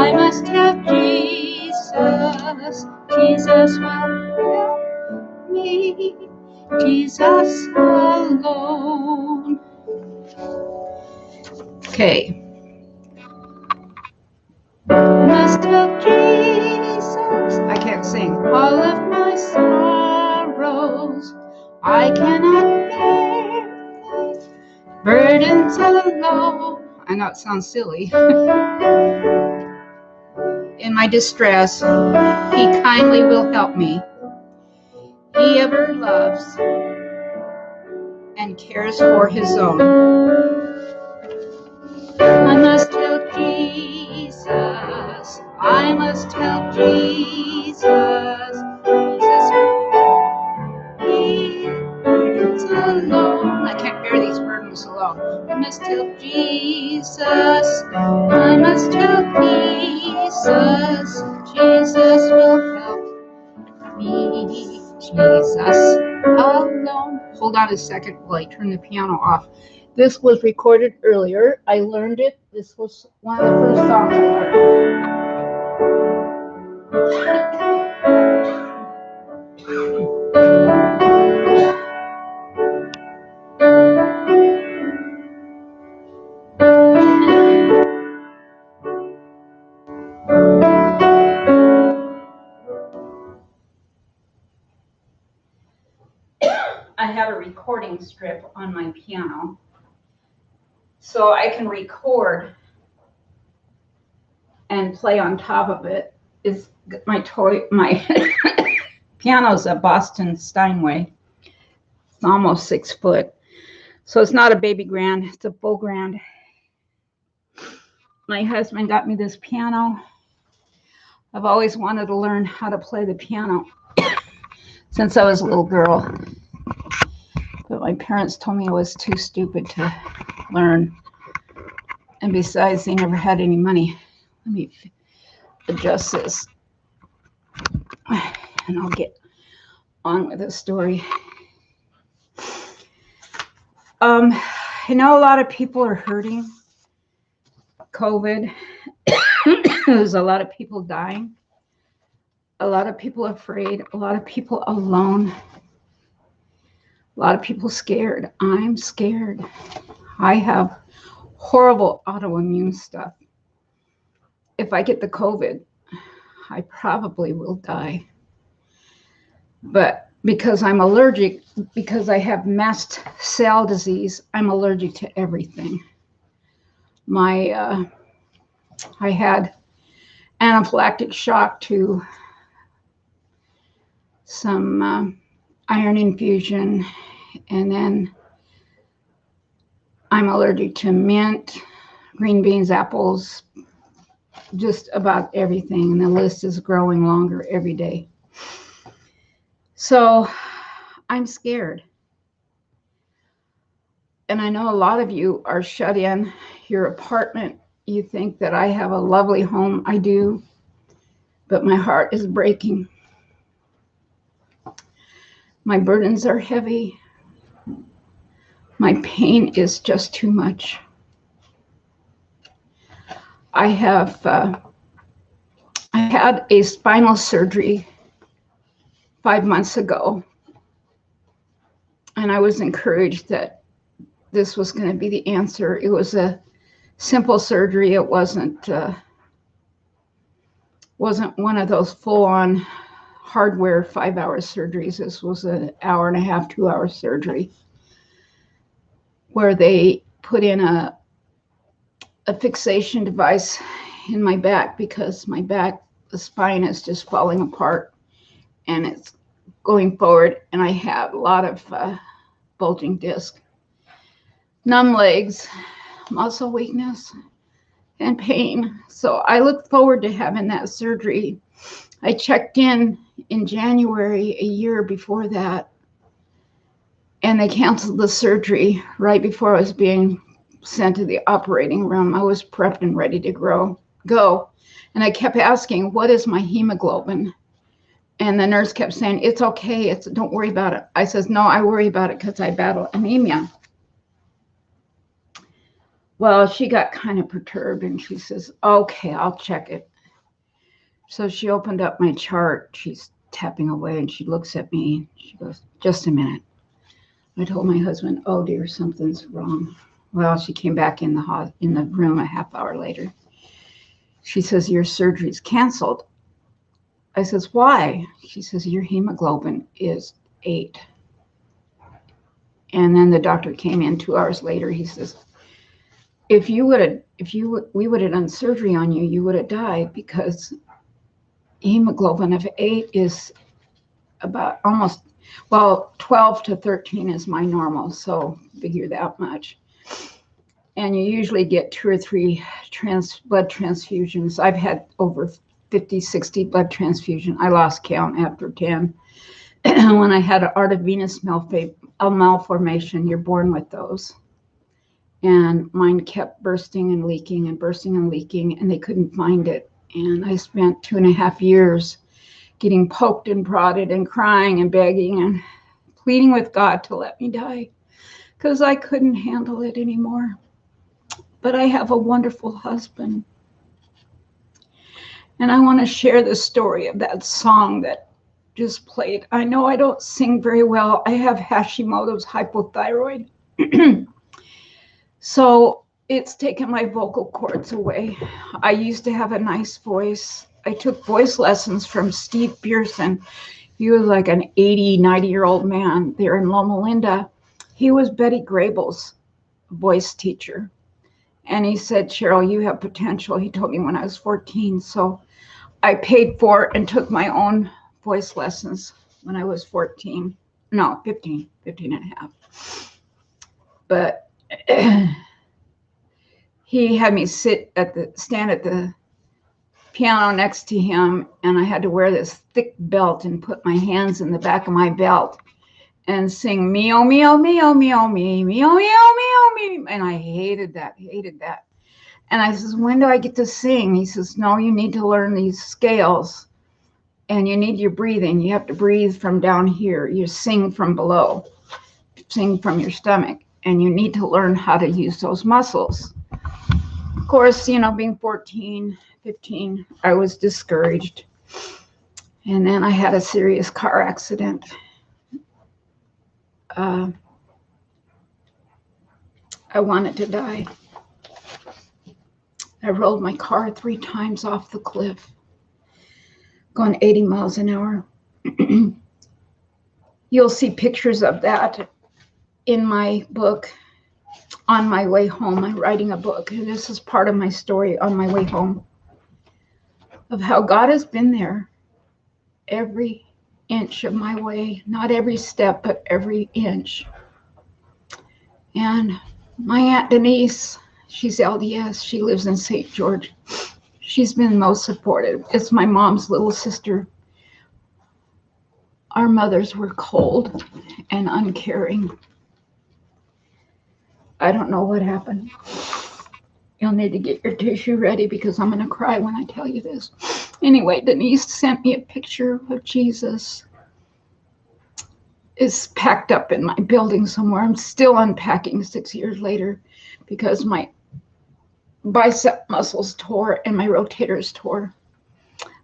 I must have Jesus. Jesus will help me. Jesus alone. Okay. Must have Jesus. I can't sing. All of my sorrows I cannot bear. Burdens alone. I know it sounds silly. In my distress, He kindly will help me. He ever loves and cares for His own. I must help Jesus. I must help Jesus. Jesus will be burdens alone. I can't bear these burdens alone. I must help Jesus. I must help Jesus. Jesus will help me. Jesus alone. Hold on a second while I turn the piano off. This was recorded earlier. I learned it. This was one of the first songs I I have a recording strip on my piano, so I can record and play on top of it. Is my piano's a Boston Steinway. It's almost 6 foot, so it's not a baby grand, it's a full grand. My husband got me this piano. I've always wanted to learn how to play the piano since I was a little girl, but my parents told me I was too stupid to learn, and besides, they never had any money. Let me adjust this and I'll get on with the story. I know a lot of people are hurting. COVID. There's a lot of people dying. A lot of people afraid. A lot of people alone. A lot of people scared. I'm scared. I have horrible autoimmune stuff. If I get the COVID, I probably will die. But because I'm allergic, because I have mast cell disease, I'm allergic to everything. I had anaphylactic shock to some iron infusion, and then I'm allergic to mint, green beans, apples, just about everything. And the list is growing longer every day. So I'm scared. And I know a lot of you are shut in your apartment. You think that I have a lovely home. I do. But my heart is breaking. My burdens are heavy. My pain is just too much. I had a spinal surgery 5 months ago, and I was encouraged that this was going to be the answer. It was a simple surgery. It wasn't one of those full-on hardware 5-hour surgeries. This was an hour and a half, 2-hour surgery where they put in a fixation device in my back because my back, the spine is just falling apart and it's going forward, and I have a lot of bulging disc, numb legs, muscle weakness, and pain. So I look forward to having that surgery. I checked in January, a year before that, and they canceled the surgery right before I was being sent to the operating room. I was prepped and ready to go. And I kept asking, what is my hemoglobin? And the nurse kept saying, it's okay. Don't worry about it. I says, no, I worry about it because I battle anemia. Well, she got kind of perturbed and she says, okay, I'll check it. So she opened up my chart. She's tapping away and she looks at me. She goes, "Just a minute." I told my husband, "Oh dear, something's wrong." Well, she came back in the room a half hour later. She says, "Your surgery's canceled." I says, "Why?" She says, "Your hemoglobin is 8." And then the doctor came in 2 hours later. He says, we would have done surgery on you, you would have died, because hemoglobin of 8 is about 12 to 13 is my normal. So figure that much. And you usually get 2 or 3 blood transfusions. I've had over 50, 60 blood transfusions. I lost count after 10. When I had an arteriovenous malformation, you're born with those. And mine kept bursting and leaking and bursting and leaking, and they couldn't find it. And I spent 2.5 years getting poked and prodded and crying and begging and pleading with God to let me die, because I couldn't handle it anymore. But I have a wonderful husband. And I want to share the story of that song that just played. I know I don't sing very well. I have Hashimoto's hypothyroid. So it's taken my vocal cords away. I used to have a nice voice. I took voice lessons from Steve Pearson. He was like an 80, 90-year-old man there in Loma Linda. He was Betty Grable's voice teacher. And he said, "Cheryl, you have potential." He told me when I was 14. So I paid for and took my own voice lessons when I was 15 and a half. But he had me stand at the piano next to him, and I had to wear this thick belt and put my hands in the back of my belt and sing "Meo, meo, meo, meo, me, meo, meo, meo, me." And I hated that. And I says, "When do I get to sing?" He says, "No, you need to learn these scales, and you need your breathing. You have to breathe from down here. You sing from below, sing from your stomach, and you need to learn how to use those muscles." Of course, being 14, 15, I was discouraged. And then I had a serious car accident. I wanted to die. I rolled my car 3 times off the cliff, going 80 miles an hour. You'll see pictures of that in my book, On My Way Home. I'm writing a book, and this is part of my story on my way home, of how God has been there every inch of my way, not every step, but every inch. And my Aunt Denise, she's LDS. She lives in St. George. She's been most supportive. It's my mom's little sister. Our mothers were cold and uncaring. I don't know what happened. You'll need to get your tissue ready, because I'm going to cry when I tell you this. Anyway, Denise sent me a picture of Jesus. It's packed up in my building somewhere. I'm still unpacking 6 years later, because my bicep muscles tore and my rotators tore.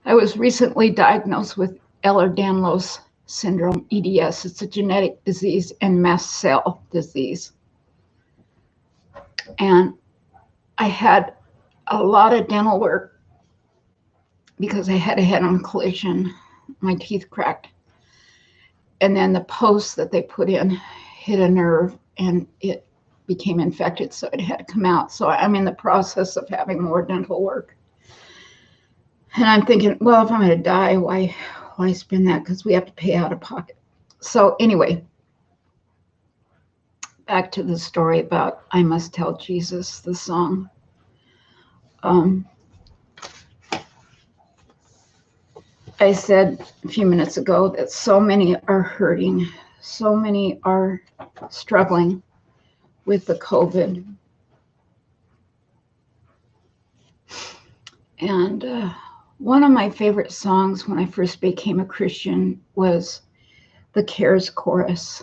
I was recently diagnosed with Ehlers Danlos Syndrome, EDS. It's a genetic disease and mast cell disease. And I had a lot of dental work because I had a head-on collision. My teeth cracked. And then the post that they put in hit a nerve and it became infected, so it had to come out. So I'm in the process of having more dental work. And I'm thinking, well, if I'm going to die, why spend that? Because we have to pay out of pocket. So anyway, back to the story about I Must Tell Jesus, the song. I said a few minutes ago that so many are hurting. So many are struggling with the COVID. And one of my favorite songs when I first became a Christian was the Cares Chorus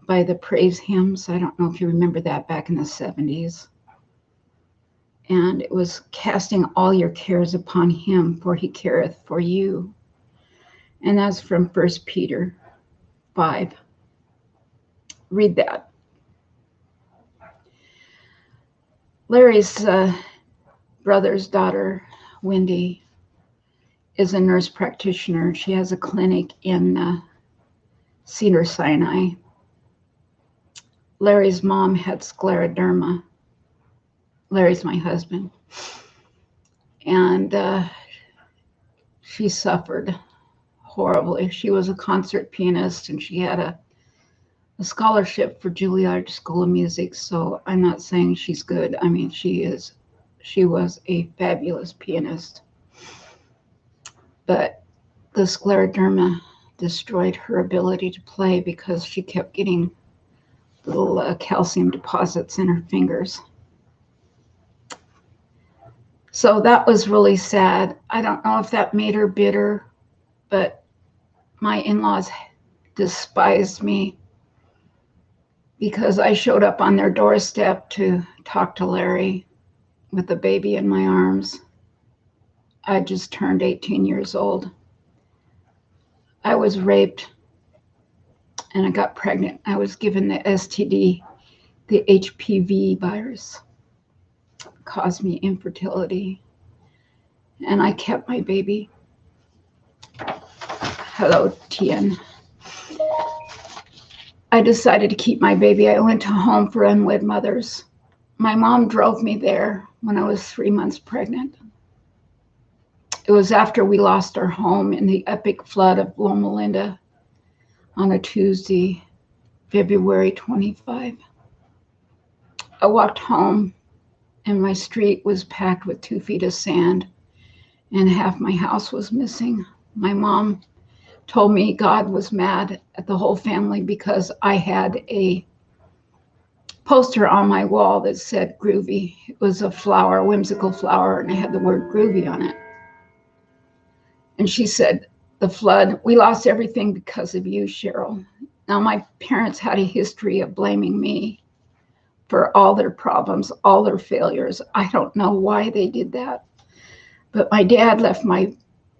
by the Praise Hymns. I don't know if you remember that back in the 70s. And it was casting all your cares upon him, for he careth for you. And that's from 1 Peter 5. Read that. Larry's brother's daughter, Wendy, is a nurse practitioner. She has a clinic in Cedars-Sinai. Larry's mom had scleroderma. Larry's my husband. And she suffered horribly. She was a concert pianist, and she had a scholarship for Juilliard School of Music. So I'm not saying she's good. I mean, she was a fabulous pianist. But the scleroderma destroyed her ability to play because she kept getting little calcium deposits in her fingers. So that was really sad. I don't know if that made her bitter, but my in-laws despised me because I showed up on their doorstep to talk to Larry with the baby in my arms. I just turned 18 years old. I was raped and I got pregnant. I was given the STD, the HPV virus. Caused me infertility. And I kept my baby. Hello, Tien. I decided to keep my baby. I went to Home for Unwed Mothers. My mom drove me there when I was 3 months pregnant. It was after we lost our home in the epic flood of Loma Linda on a Tuesday, February 25. I walked home and my street was packed with 2 feet of sand and half my house was missing. My mom told me God was mad at the whole family because I had a poster on my wall that said groovy. It was a flower, a whimsical flower, and I had the word groovy on it. And she said, the flood, we lost everything because of you, Cheryl. Now, my parents had a history of blaming me for all their problems, all their failures. I don't know why they did that. But my dad left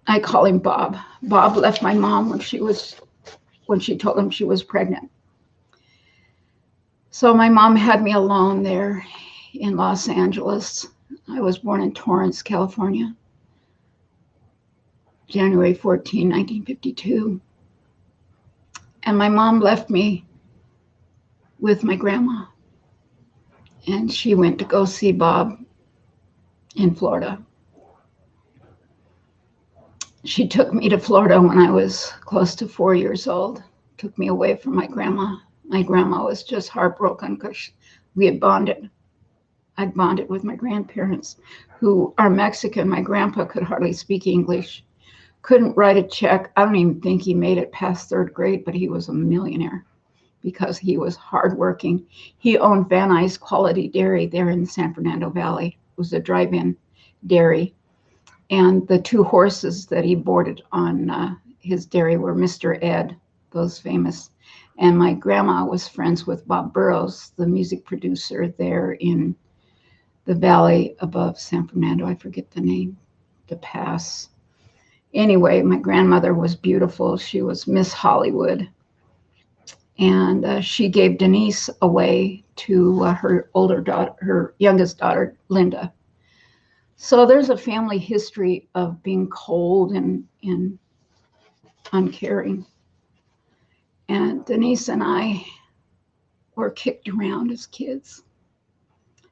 I call him Bob. Bob left my mom when she told him she was pregnant. So my mom had me alone there in Los Angeles. I was born in Torrance, California, January 14, 1952. And my mom left me with my grandma. And she went to go see Bob in Florida. She took me to Florida when I was close to 4 years old, took me away from my grandma. My grandma was just heartbroken because we had bonded. I'd bonded with my grandparents who are Mexican. My grandpa could hardly speak English, couldn't write a check. I don't even think he made it past 3rd grade, but he was a millionaire because he was hardworking. He owned Van Nuys Quality Dairy there in the San Fernando Valley. It was a drive-in dairy. And the 2 horses that he boarded on his dairy were Mr. Ed, those famous. And my grandma was friends with Bob Burrows, the music producer there in the valley above San Fernando. I forget the name, the pass. Anyway, my grandmother was beautiful. She was Miss Hollywood. And she gave Denise away to her older daughter, her youngest daughter, Linda. So there's a family history of being cold and uncaring. And Denise and I were kicked around as kids.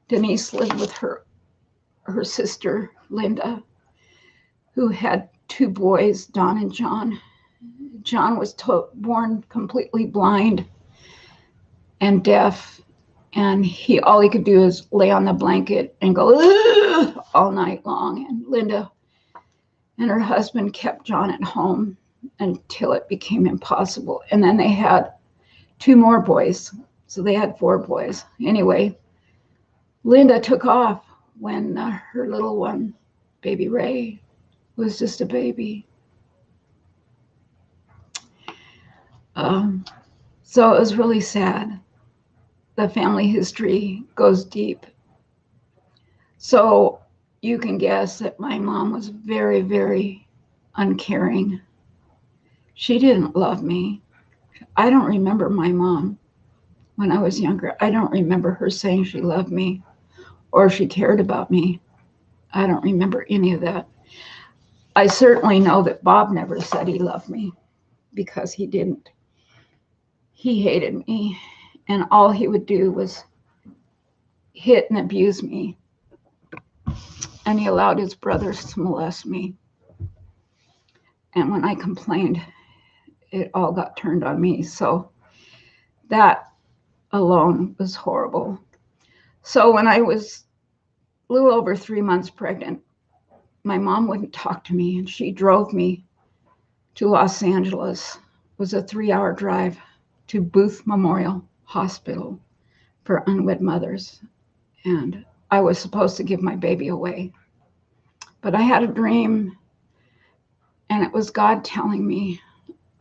Denise lived with her sister, Linda, who had 2 boys, Don and John. John was born completely blind and deaf. And all he could do is lay on the blanket and go "Ugh!" all night long. And Linda and her husband kept John at home until it became impossible. And then they had 2 more boys. So they had 4 boys. Anyway, Linda took off when her little one, baby Ray, was just a baby. So it was really sad. The family history goes deep. So you can guess that my mom was very, very uncaring. She didn't love me. I don't remember my mom when I was younger. I don't remember her saying she loved me or she cared about me. I don't remember any of that. I certainly know that Bob never said he loved me because he didn't. He hated me, and all he would do was hit and abuse me. And he allowed his brothers to molest me. And when I complained, it all got turned on me. So that alone was horrible. So when I was a little over 3 months pregnant, my mom wouldn't talk to me, and she drove me to Los Angeles. It was a 3-hour drive to Booth Memorial Hospital for unwed mothers. And I was supposed to give my baby away. But I had a dream, and it was God telling me.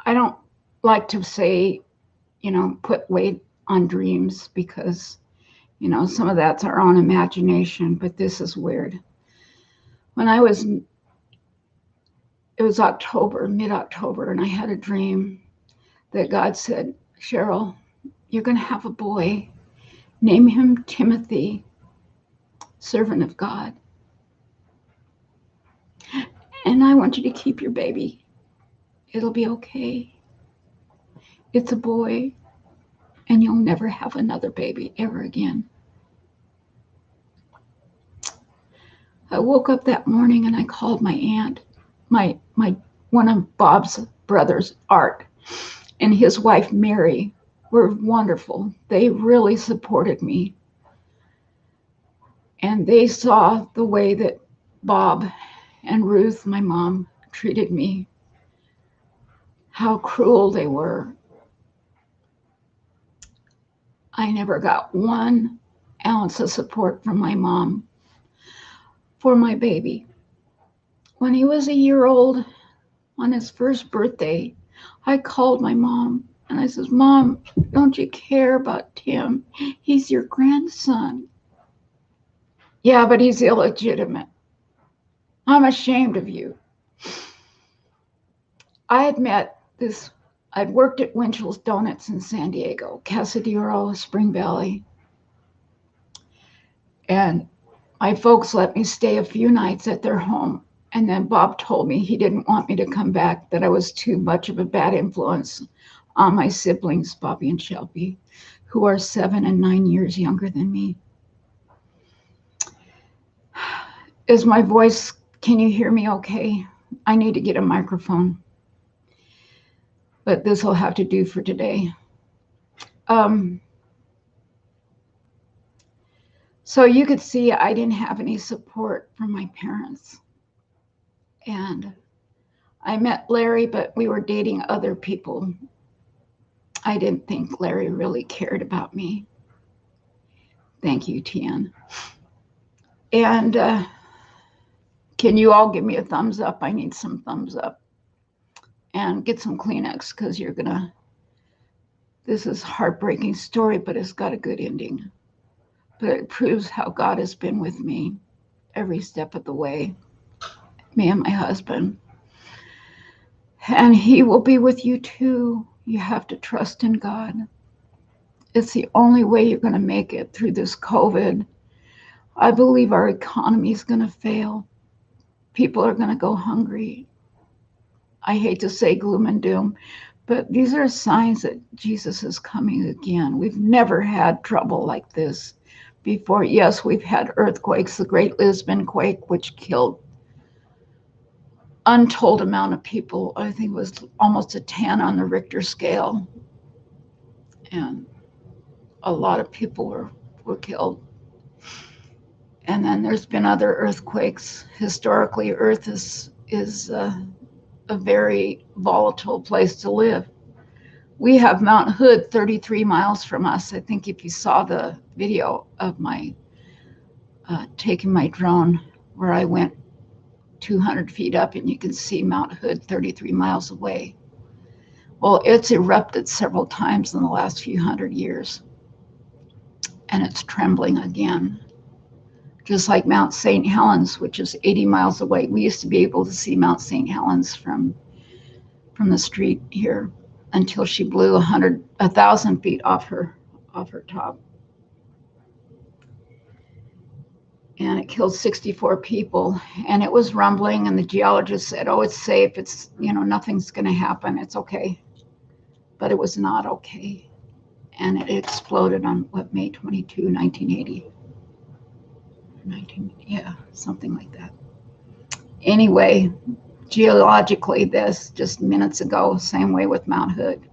I don't like to say, put weight on dreams because, some of that's our own imagination, but this is weird. It was October, mid-October, and I had a dream that God said, Cheryl, you're going to have a boy. Name him Timothy, servant of God. And I want you to keep your baby. It'll be okay. It's a boy, and you'll never have another baby ever again. I woke up that morning and I called my aunt, my one of Bob's brothers, Art, and his wife, Mary, were wonderful. They really supported me. And they saw the way that Bob and Ruth, my mom, treated me, how cruel they were. I never got 1 ounce of support from my mom for my baby. When he was a year old, on his first birthday, I called my mom and I said, Mom, don't you care about Tim? He's your grandson. Yeah, but he's illegitimate. I'm ashamed of you. I'd worked at Winchell's Donuts in San Diego, Casadero, Spring Valley. And my folks let me stay a few nights at their home. And then Bob told me he didn't want me to come back, that I was too much of a bad influence on my siblings, Bobby and Shelby, who are 7 and 9 years younger than me. Is my voice, can you hear me okay? I need to get a microphone, but this will have to do for today. So you could see I didn't have any support from my parents. And I met Larry, but we were dating other people. I didn't think Larry really cared about me. Thank you, Tian. And can you all give me a thumbs up? I need some thumbs up. And get some Kleenex, because this is a heartbreaking story, but it's got a good ending. But it proves how God has been with me every step of the way, me and my husband. And he will be with you too. You have to trust in God. It's the only way you're going to make it through this COVID. I believe our economy is going to fail. People are going to go hungry. I hate to say gloom and doom, but these are signs that Jesus is coming again. We've never had trouble like this before. Yes, we've had earthquakes, the Great Lisbon Quake, which killed untold amount of people. I think it was almost a 10 on the Richter scale. And a lot of people were killed. And then there's been other earthquakes. Historically, Earth is a very volatile place to live. We have Mount Hood 33 miles from us. I think if you saw the video of my taking my drone where I went 200 feet up, and you can see Mount Hood 33 miles away. Well, it's erupted several times in the last few hundred years, and it's trembling again. just like Mount St. Helens, which is 80 miles away. We used to be able to see Mount St. Helens from the street here until she blew 1,000 feet off her top. And it killed 64 people. And it was rumbling, and the geologist said, oh, it's safe. It's, nothing's going to happen. It's okay. But it was not okay. And it exploded on, May 22, 1980. Something like that. Anyway, geologically, this just minutes ago, same way with Mount Hood.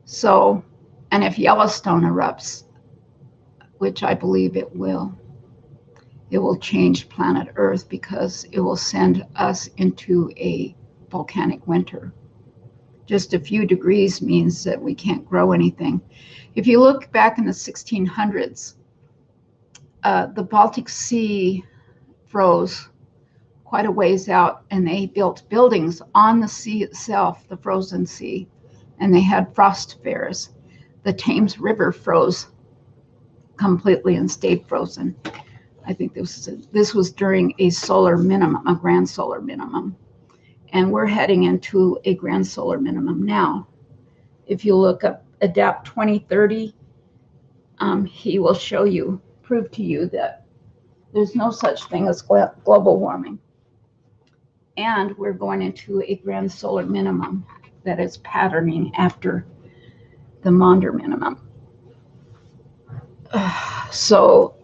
So, and if Yellowstone erupts, which I believe it will change planet Earth, because it will send us into a volcanic winter. Just a few degrees means that we can't grow anything. If you look back in the 1600s, the Baltic Sea froze quite a ways out, and they built buildings on the sea itself, the frozen sea, and they had frost fairs. The Thames River froze completely and stayed frozen. I think this was during a solar minimum, a grand solar minimum. And we're heading into a grand solar minimum now. If you look up ADAPT 2030, he will prove to you that there's no such thing as global warming. And we're going into a grand solar minimum that is patterning after the Maunder minimum. So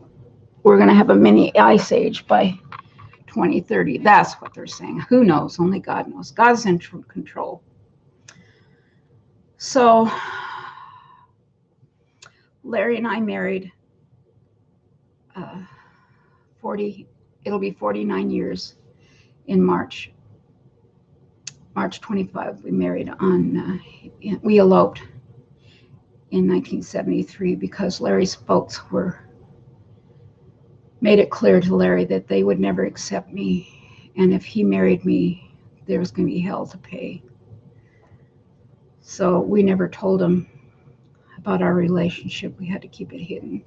we're going to have a mini ice age by 2030. That's what they're saying. Who knows? Only God knows. God's in control. So Larry and I married it'll be 49 years in March 25. We married we eloped in 1973 because Larry's folks made it clear to Larry that they would never accept me, and if he married me, there was going to be hell to pay. So we never told him about our relationship. We had to keep it hidden.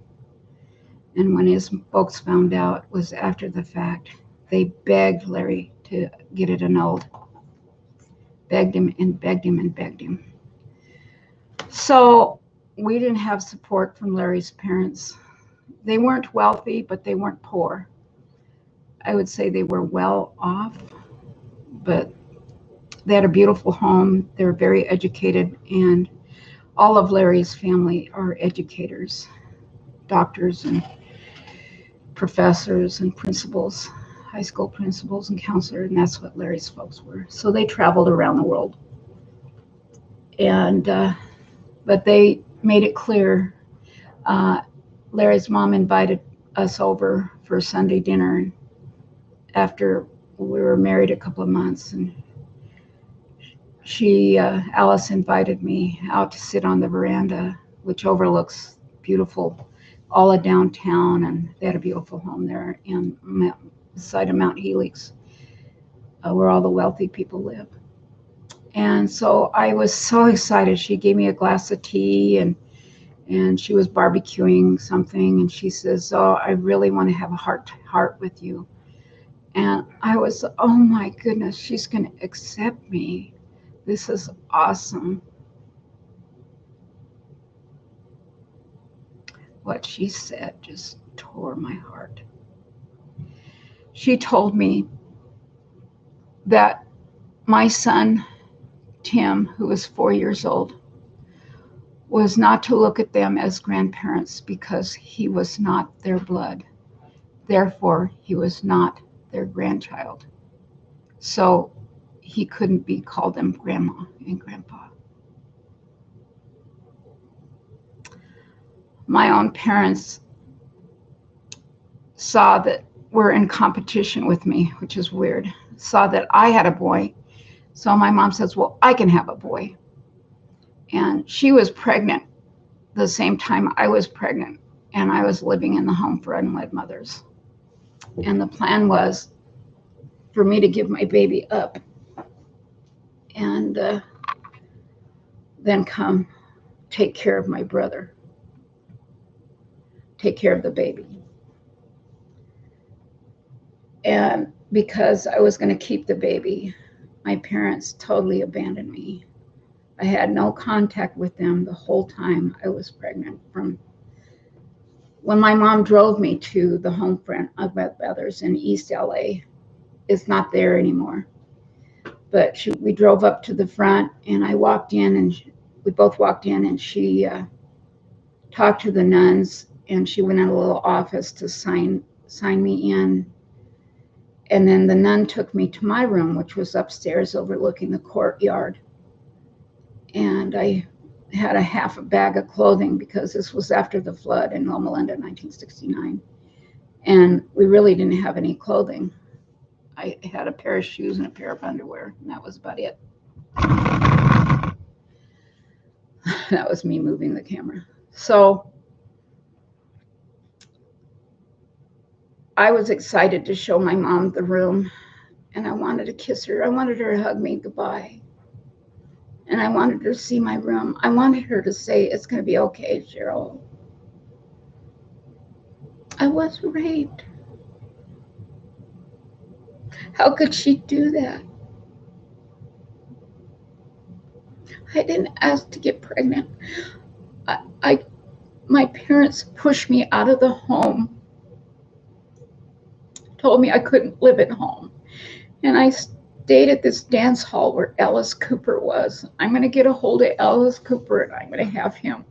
And when his folks found out, it was after the fact. They begged Larry to get it annulled. Begged him and begged him and begged him. So we didn't have support from Larry's parents. They weren't wealthy, but they weren't poor. I would say they were well off, but they had a beautiful home. They were very educated, and all of Larry's family are educators, doctors and professors and principals, high school principals and counselors, and that's what Larry's folks were. So they traveled around the world. And but they made it clear. Larry's mom invited us over for Sunday dinner after we were married a couple of months, and Alice invited me out to sit on the veranda, which overlooks beautiful, all of downtown, and they had a beautiful home there in the side of Mount Helix, where all the wealthy people live. And so I was so excited. She gave me a glass of tea, and she was barbecuing something, and she says, oh, I really want to have a heart with you. And I was, oh my goodness, she's going to accept me. This is awesome. What she said just tore my heart. She told me that my son, Tim, who was 4 years old, was not to look at them as grandparents because he was not their blood. Therefore, he was not their grandchild. So he couldn't call them grandma and grandpa. My own parents saw that were in competition with me, which is weird, saw that I had a boy. So my mom says, well, I can have a boy. And she was pregnant the same time I was pregnant, and I was living in the home for unwed mothers. And the plan was for me to give my baby up and then come take care of my brother, take care of the baby. And because I was going to keep the baby, my parents totally abandoned me. I had no contact with them the whole time I was pregnant. From when my mom drove me to the home front of my brothers in East LA, it's not there anymore. But we drove up to the front, and I walked in, and we both walked in, and she talked to the nuns, and she went in a little office to sign me in. And then the nun took me to my room, which was upstairs overlooking the courtyard. And I had a half a bag of clothing because this was after the flood in Loma Linda in 1969. And we really didn't have any clothing. I had a pair of shoes and a pair of underwear, and that was about it. That was me moving the camera. So I was excited to show my mom the room, and I wanted to kiss her. I wanted her to hug me goodbye. And I wanted her to see my room. I wanted her to say, "It's going to be okay, Cheryl. I was raped." How could she do that? I didn't ask to get pregnant. My parents pushed me out of the home, told me I couldn't live at home. And I stayed at this dance hall where Alice Cooper was. I'm going to get a hold of Alice Cooper, and I'm going to have him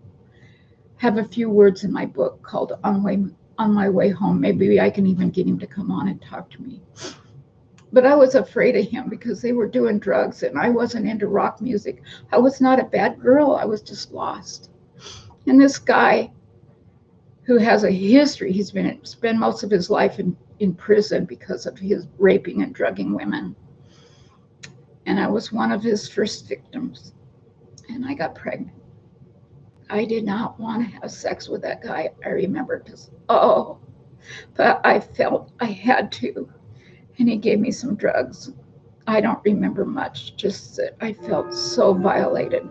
have a few words in my book called On My Way Home. Maybe I can even get him to come on and talk to me. But I was afraid of him because they were doing drugs, and I wasn't into rock music. I was not a bad girl. I was just lost. And this guy who has a history, he's spent most of his life in prison because of his raping and drugging women. And I was one of his first victims, and I got pregnant. I did not want to have sex with that guy. I remember but I felt I had to. And he gave me some drugs. I don't remember much, just that I felt so violated.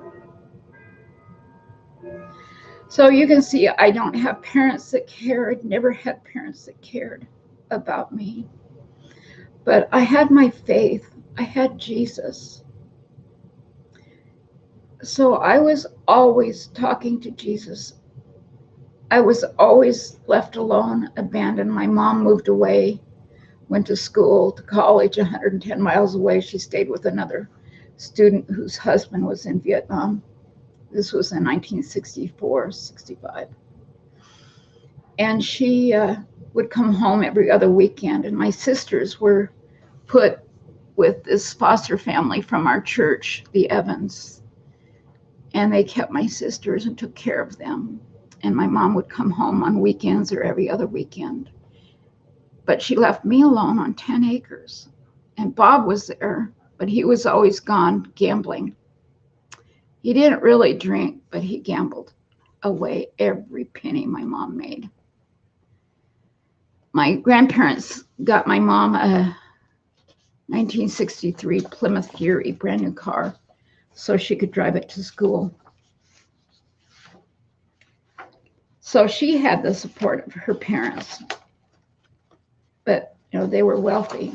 So you can see I don't have parents that cared, never had parents that cared about me. But I had my faith. I had Jesus. So I was always talking to Jesus. I was always left alone, abandoned. My mom moved away, went to school, to college, 110 miles away. She stayed with another student whose husband was in Vietnam. This was in 1964, 65. And she would come home every other weekend. And my sisters were put with this foster family from our church, the Evans. And they kept my sisters and took care of them. And my mom would come home on weekends or every other weekend. But she left me alone on 10 acres. And Bob was there, but he was always gone gambling. He didn't really drink, but he gambled away every penny my mom made. My grandparents got my mom a 1963 Plymouth Fury, brand new car, so she could drive it to school. So she had the support of her parents, but they were wealthy.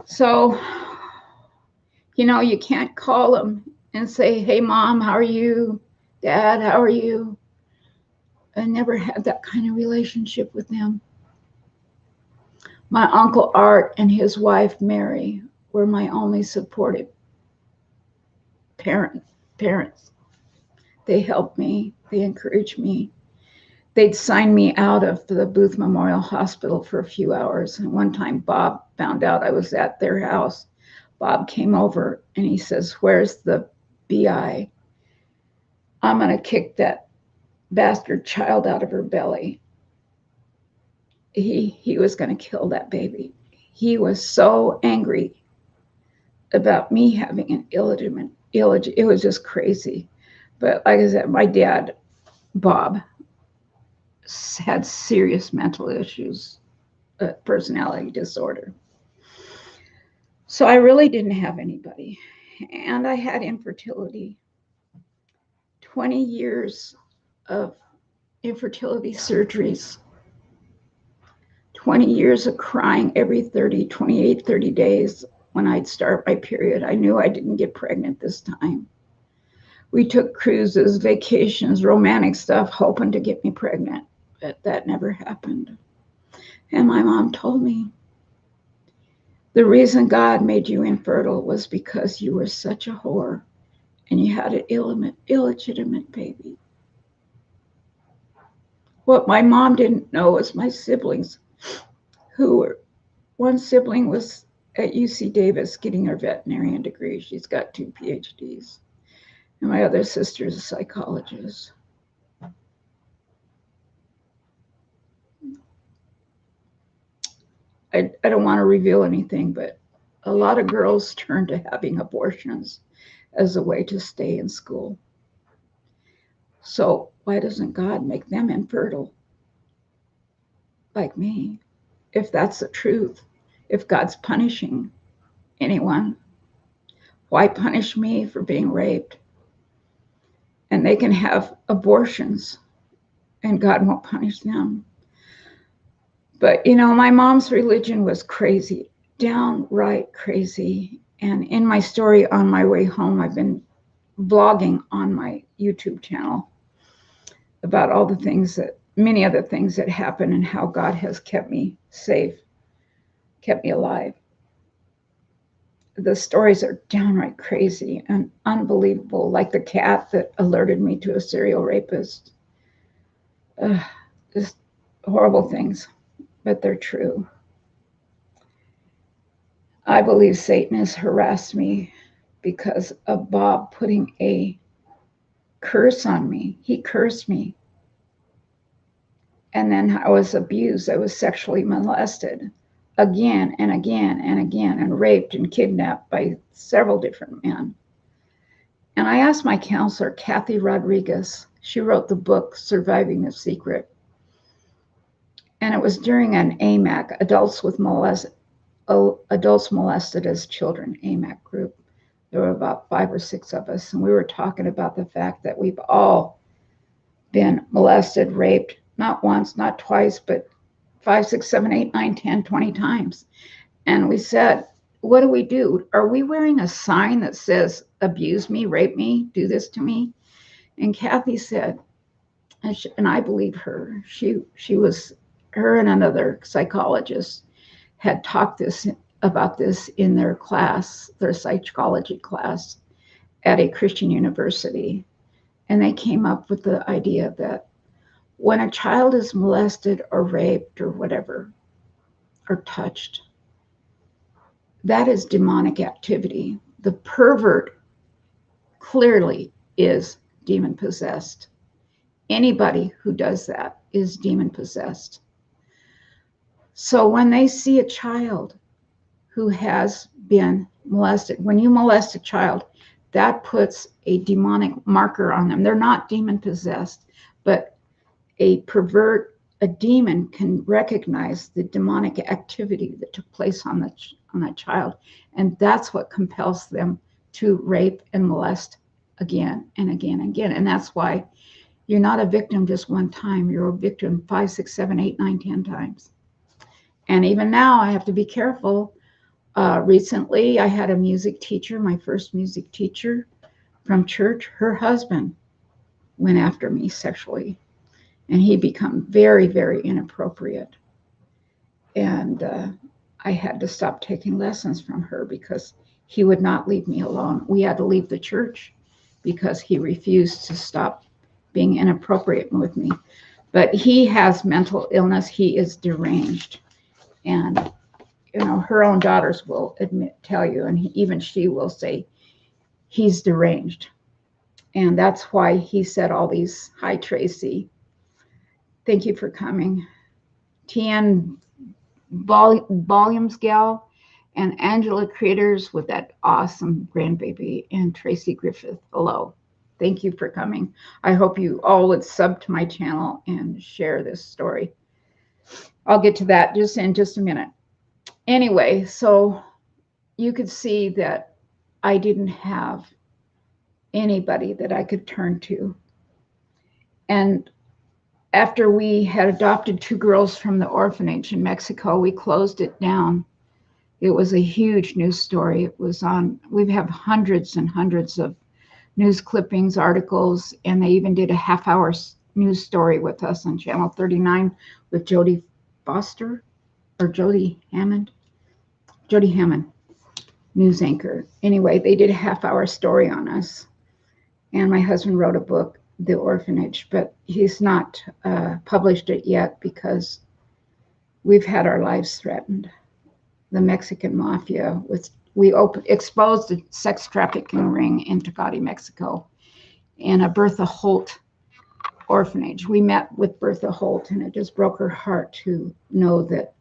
So, you can't call them and say, "Hey, Mom, how are you? Dad, how are you?" I never had that kind of relationship with them. My Uncle Art and his wife, Mary, were my only supportive parents. They helped me. They encouraged me. They'd sign me out of the Booth Memorial Hospital for a few hours. And one time Bob found out I was at their house. Bob came over and he says, "Where's the BI? I'm going to kick that bastard child out of her belly." He was going to kill that baby. He was so angry about me having an illegitimate. It was just crazy. But like I said, my dad, Bob, had serious mental issues, personality disorder. So I really didn't have anybody. And I had infertility. 20 years of infertility surgeries. 20 years of crying every 28, 30 days when I'd start my period. I knew I didn't get pregnant this time. We took cruises, vacations, romantic stuff, hoping to get me pregnant, but that never happened. And my mom told me, the reason God made you infertile was because you were such a whore and you had an illegitimate baby. What my mom didn't know was my siblings, one sibling was at UC Davis getting her veterinarian degree. She's got 2 PhDs. And my other sister is a psychologist. I don't want to reveal anything, but a lot of girls turn to having abortions as a way to stay in school. So why doesn't God make them infertile like me? If that's the truth, if God's punishing anyone, why punish me for being raped? And they can have abortions and God won't punish them. But, my mom's religion was crazy, downright crazy. And in my story on my way home, I've been blogging on my YouTube channel about many other things that happened and how God has kept me safe, kept me alive. The stories are downright crazy and unbelievable, like the cat that alerted me to a serial rapist. Just horrible things, but they're true. I believe Satan has harassed me because of Bob putting a curse on me. He cursed me. And then I was abused. I was sexually molested again and again and again, and raped and kidnapped by several different men. And I asked my counselor, Kathy Rodriguez, she wrote the book, Surviving the Secret. And it was during an AMAC, Adults Molested as Children AMAC group. There were about 5 or 6 of us, and we were talking about the fact that we've all been molested, raped, not once, not twice, but 5, 6, 7, 8, 9, 10, 20 times. And we said, what do we do? Are we wearing a sign that says, abuse me, rape me, do this to me? And Kathy said, and I believe her, her and another psychologist had talked about this in their class, their psychology class at a Christian university. And they came up with the idea that when a child is molested or raped or whatever, or touched, that is demonic activity. The pervert clearly is demon possessed. Anybody who does that is demon possessed. So when they see a child who has been molested, when you molest a child, that puts a demonic marker on them. They're not demon possessed, but a demon can recognize the demonic activity that took place on that child. And that's what compels them to rape and molest again and again and again. And that's why you're not a victim just one time. You're a victim 5, 6, 7, 8, 9, 10 times. And even now I have to be careful. Recently I had a music teacher, my first music teacher from church. Her husband went after me sexually. And he became very, very inappropriate. And I had to stop taking lessons from her because he would not leave me alone. We had to leave the church because he refused to stop being inappropriate with me. But he has mental illness. He is deranged. And, her own daughters will tell you, and even she will say, he's deranged. And that's why he said all these, hi, Tracy. Thank you for coming. TN Volumes gal and Angela Creators with that awesome grandbaby, and Tracy Griffith. Hello. Thank you for coming. I hope you all would sub to my channel and share this story. I'll get to that in just a minute. Anyway, so you could see that I didn't have anybody that I could turn to. And After we had adopted 2 girls from the orphanage in Mexico, we closed it down. It was a huge news story. It was on, we have hundreds and hundreds of news clippings, articles, and they even did a half-hour news story with us on Channel 39 with Jodie Foster or Jodie Hammond, news anchor. Anyway, they did a half-hour story on us, and my husband wrote a book, The Orphanage, but he's not published it yet because we've had our lives threatened. The Mexican mafia we exposed a sex trafficking ring in Tecate, Mexico, in a Bertha Holt orphanage. We met with Bertha Holt, and it just broke her heart to know that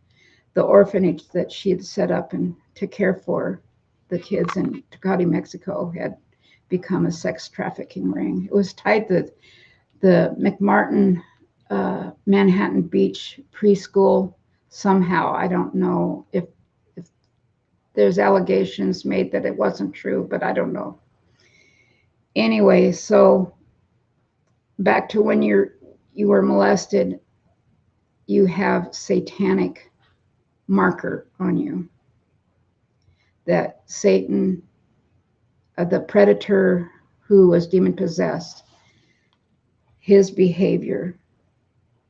the orphanage that she had set up and to care for the kids in Tecate, Mexico, had become a sex trafficking ring. It was tied to the McMartin Manhattan Beach preschool somehow. I don't know if there's allegations made that it wasn't true, but I don't know. Anyway, so back to when you were molested, you have satanic marker on you. That Satan, the predator who was demon possessed, his behavior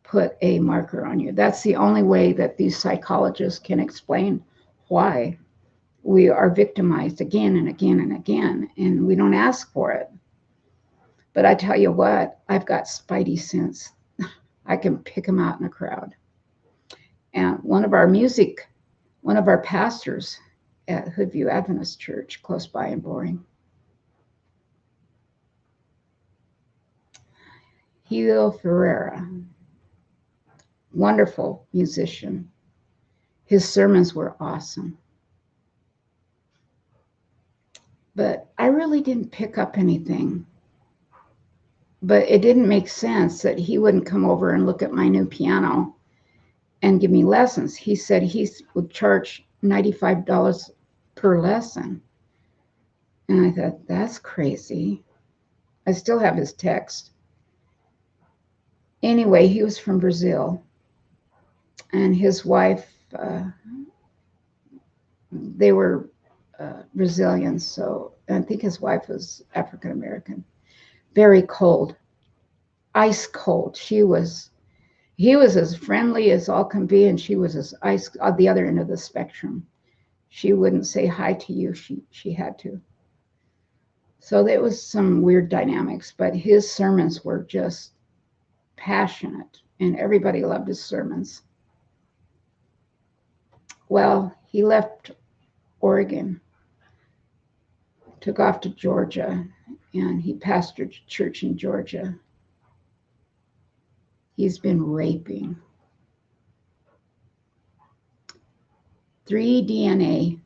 put a marker on you. That's the only way that these psychologists can explain why we are victimized again and again and again, and we don't ask for it. But I tell you what, I've got spidey sense. I can pick them out in a crowd. And one of our pastors at Hoodview Adventist Church, close by in Boring, Hilo Ferreira, wonderful musician. His sermons were awesome. But I really didn't pick up anything. But it didn't make sense that he wouldn't come over and look at my new piano and give me lessons. He said he would charge $95 per lesson. And I thought, that's crazy. I still have his text. Anyway, he was from Brazil. And his wife, they were Brazilians, so I think his wife was African American. Very cold, ice cold. He was as friendly as all can be, and she was as ice on the other end of the spectrum. She wouldn't say hi to you. She had to. So there was some weird dynamics, but his sermons were just passionate, and everybody loved his sermons. Well, he left Oregon, took off to Georgia, and he pastored a church in Georgia. He's been raping. 3 DNA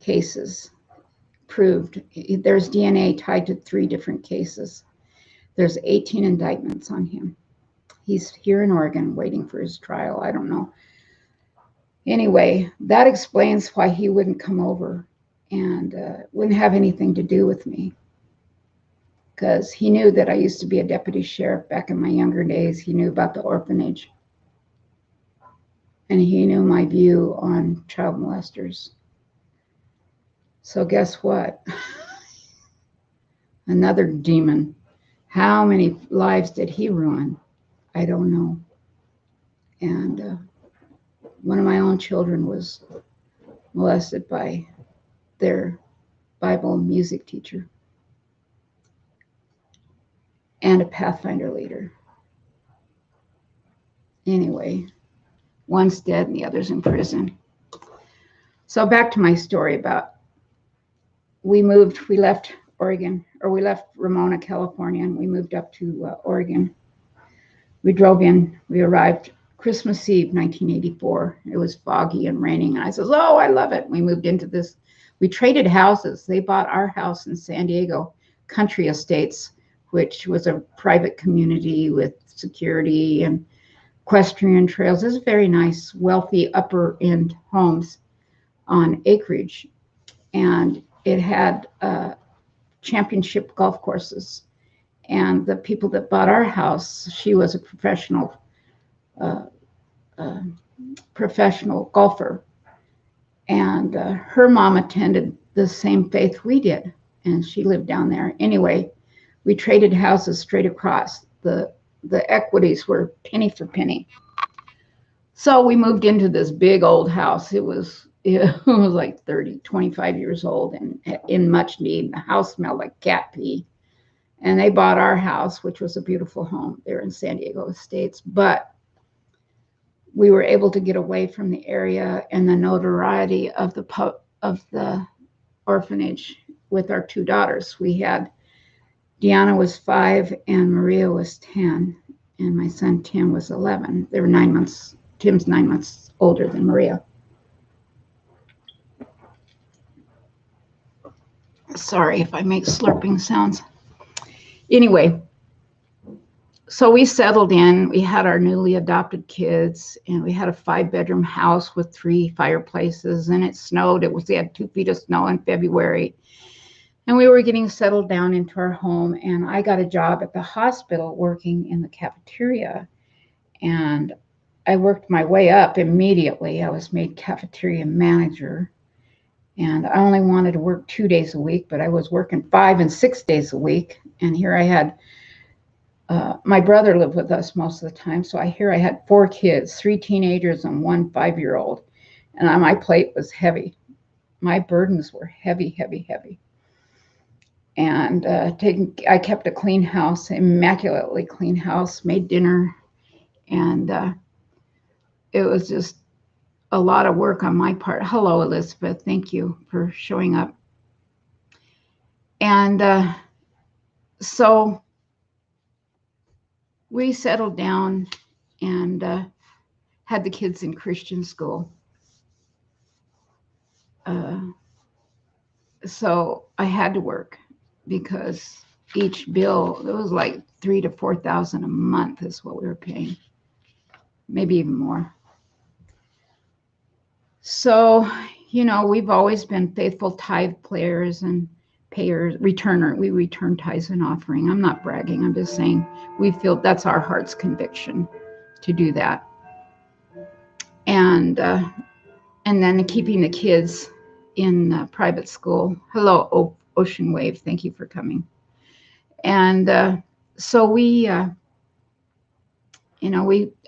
cases proved. There's DNA tied to 3 different cases. There's 18 indictments on him. He's here in Oregon waiting for his trial. I don't know. Anyway, that explains why he wouldn't come over and wouldn't have anything to do with me, because he knew that I used to be a deputy sheriff back in my younger days. He knew about the orphanage, and he knew my view on child molesters. So guess what? Another demon. How many lives did he ruin? I don't know. And one of my own children was molested by their Bible music teacher and a Pathfinder leader. Anyway, one's dead and the other's in prison. So back to my story about we left Oregon, or we left Ramona, California, and we moved up to Oregon. We drove in, we arrived Christmas Eve, 1984. It was foggy and raining, and I said, oh, I love it. We moved into this, we traded houses. They bought our house in San Diego, Country Estates, which was a private community with security and equestrian trails. It was very nice, wealthy, upper-end homes on acreage. And it had championship golf courses And the people that bought our house, she was a uh, uh, professional golfer. And her mom attended the same faith we did. And she lived down there. Anyway, we traded houses straight across. The equities were penny for penny. So we moved into this big old house. It was like 25 years old and in much need. The house smelled like cat pee. And they bought our house, which was a beautiful home there in San Diego Estates. But we were able to get away from the area and the notoriety of the orphanage with our two daughters. We had Deanna was 5 and Maria was 10, and my son Tim was 11. They were 9 months. Tim's 9 months older than Maria. Sorry if I make slurping sounds. Anyway, so we settled in. We had our newly adopted kids, and we had a 5-bedroom house with 3 fireplaces, and it snowed. We had 2 feet of snow in February, and we were getting settled down into our home. And I got a job at the hospital working in the cafeteria, and I worked my way up immediately. I was made cafeteria manager, and I only wanted to work 2 days a week, but I was working 5 and 6 days a week. And here I had my brother lived with us most of the time. So I had 4 kids, 3 teenagers and 1 5-year-old. And on my plate was heavy. My burdens were heavy, heavy, heavy. And I kept a clean house, immaculately clean house, made dinner. And it was just a lot of work on my part. Hello, Elizabeth. Thank you for showing up. And so we settled down and had the kids in Christian school. So I had to work because each bill, it was like $3,000 to $4,000 a month is what we were paying, maybe even more. So, we've always been faithful tithe players and payers, returner. We return tithes and offering. I'm not bragging. I'm just saying we feel that's our heart's conviction to do that. And then keeping the kids in private school. Hello, Ocean Wave. Thank you for coming. And so we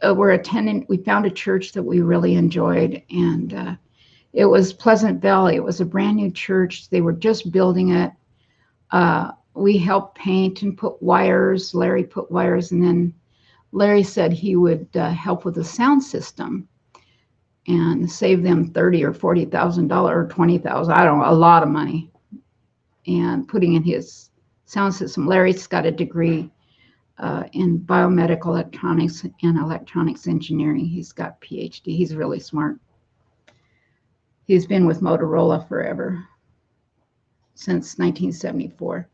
were attending. We found a church that we really enjoyed, and it was Pleasant Valley. It was a brand new church. They were just building it. We helped paint and put wires. Larry put wires, and then Larry said he would help with the sound system and save them $30,000 or $40,000 or $20,000. I don't know, a lot of money. And putting in his sound system. Larry's got a degree in biomedical electronics and electronics engineering. He's got a PhD. He's really smart. He's been with Motorola forever, since 1974.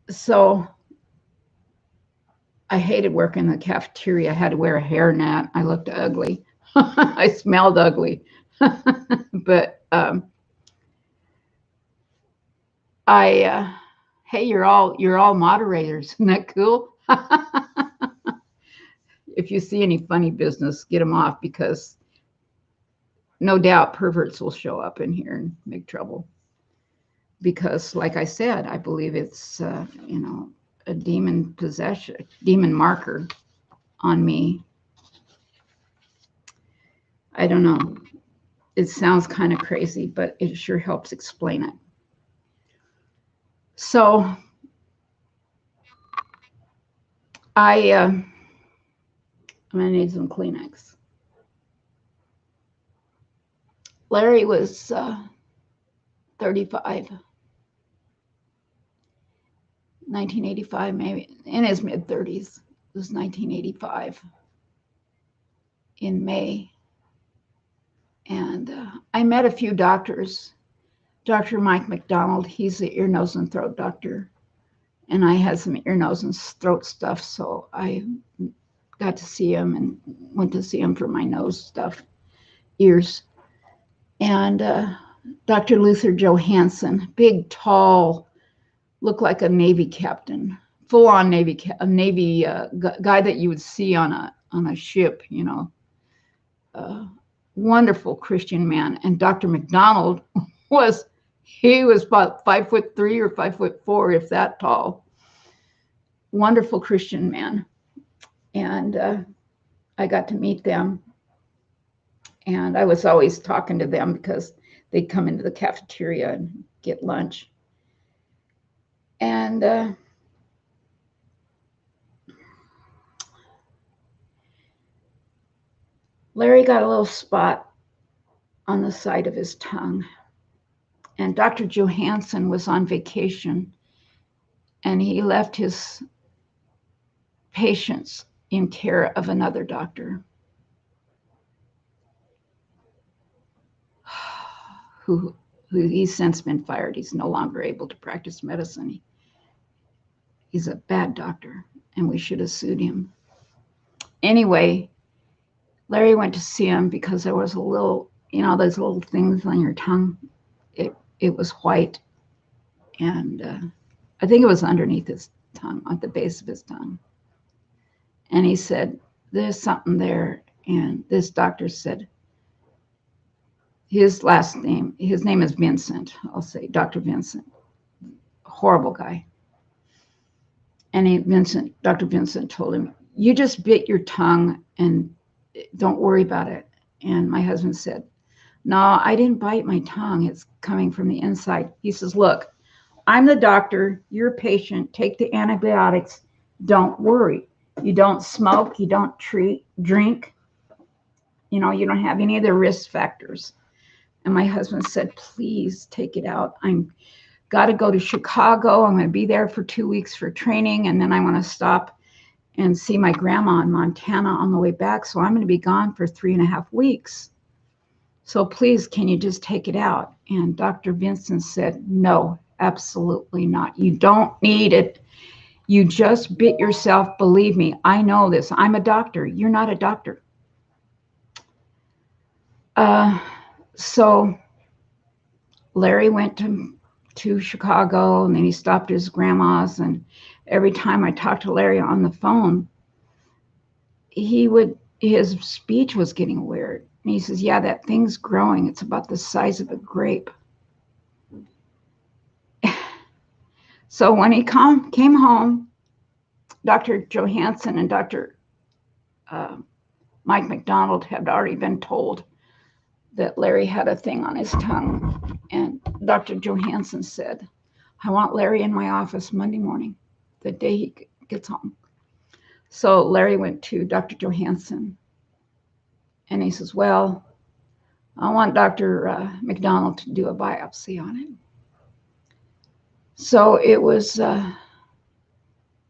So I hated working in the cafeteria. I had to wear a hairnet. I looked ugly. I smelled ugly. But hey, you're all moderators. Isn't that cool? If you see any funny business, get them off, because no doubt perverts will show up in here and make trouble. Because, like I said, I believe it's a demon possession, demon marker on me. I don't know. It sounds kind of crazy, but it sure helps explain it. So I'm gonna need some Kleenex. Larry was 35, 1985, maybe in his mid-30s. It was 1985 in May. And I met a few doctors. Dr. Mike McDonald, he's the ear, nose, and throat doctor. And I had some ear, nose, and throat stuff, so I got to see him and went to see him for my nose stuff, ears. And Dr. Luther Johansson, big, tall, looked like a Navy captain, full-on Navy guy that you would see on a ship, you know. Wonderful Christian man. And Dr. McDonald he was about 5'3" or 5'4", if that tall. Wonderful Christian man. And I got to meet them. And I was always talking to them because they'd come into the cafeteria and get lunch. And Larry got a little spot on the side of his tongue. And Dr. Johansson was on vacation, and he left his patients in care of another doctor who he's since been fired. He's no longer able to practice medicine. He's a bad doctor, and we should have sued him. Anyway, Larry went to see him because there was a little, you know, those little things on your tongue. It was white, and I think it was underneath his tongue, at the base of his tongue. And he said, there's something there. And this doctor said, his name is Vincent. I'll say Dr. Vincent. Horrible guy. And Dr. Vincent told him, you just bit your tongue and don't worry about it. And my husband said, no, I didn't bite my tongue. It's coming from the inside. He says, look, I'm the doctor. You're a patient. Take the antibiotics. Don't worry. You don't smoke. You don't drink. You know, you don't have any of the risk factors. And my husband said, please take it out. I'm got to go to Chicago. I'm going to be there for 2 weeks for training. And then I want to stop and see my grandma in Montana on the way back. So I'm going to be gone for 3.5 weeks. So please, can you just take it out? And Dr. Vincent said, no, absolutely not. You don't need it. You just bit yourself. Believe me, I know this. I'm a doctor. You're not a doctor. So Larry went to Chicago, and then he stopped at his grandma's. And every time I talked to Larry on the phone, his speech was getting weird. And he says, yeah, that thing's growing. It's about the size of a grape. So when he came home, Dr. Johansson and Dr. Mike McDonald had already been told that Larry had a thing on his tongue. And Dr. Johansson said, I want Larry in my office Monday morning, the day he gets home. So Larry went to Dr. Johansson, and he says, well, I want Dr. McDonald to do a biopsy on it. So it was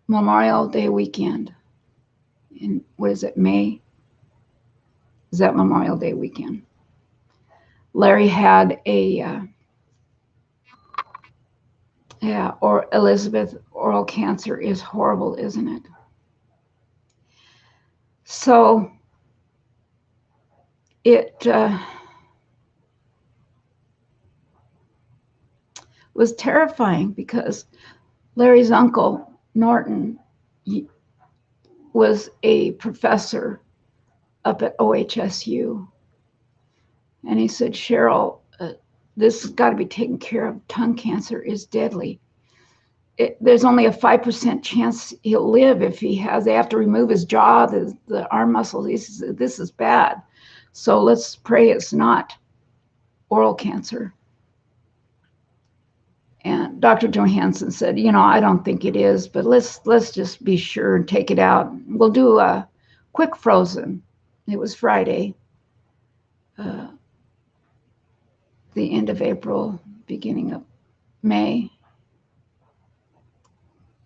Memorial Day weekend. In, what is it, May? Is that Memorial Day weekend? Larry had or Elizabeth, oral cancer is horrible, isn't it? So it was terrifying because Larry's uncle, Norton, was a professor up at OHSU. And he said, Cheryl, this has got to be taken care of. Tongue cancer is deadly. There's only a 5% chance he'll live if they have to remove his jaw, the arm muscles. He says, this is bad. So let's pray it's not oral cancer. And Dr. Johansson said, you know, I don't think it is, but let's just be sure and take it out. We'll do a quick frozen. It was Friday, the end of April, beginning of May,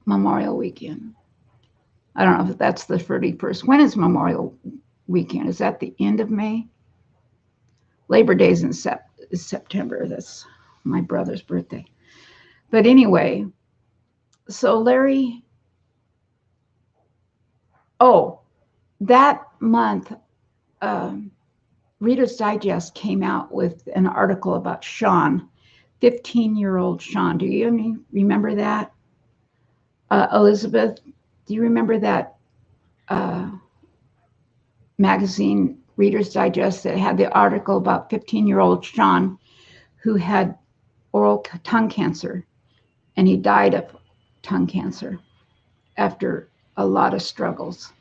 Memorial Weekend. I don't know if that's the 31st. When is Memorial Weekend? Is that the end of May? Labor Day's in September. That's my brother's birthday. But anyway, so Larry, that month, Reader's Digest came out with an article about Sean, 15-year-old Sean. Do you remember that? Elizabeth, do you remember that magazine, Reader's Digest, that had the article about 15-year-old Sean who had oral tongue cancer, and he died of tongue cancer after a lot of struggles.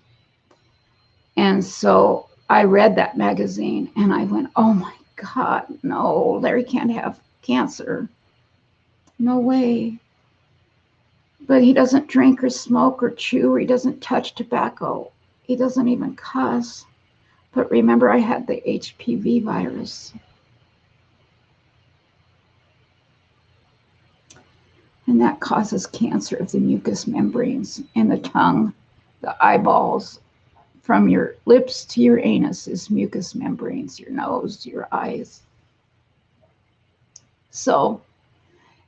And so I read that magazine and I went, oh my God, no, Larry can't have cancer. No way. But he doesn't drink or smoke or chew, or he doesn't touch tobacco. He doesn't even cuss. But remember, I had the HPV virus. And that causes cancer of the mucous membranes in the tongue, the eyeballs. From your lips to your anus is mucous membranes, your nose, your eyes. So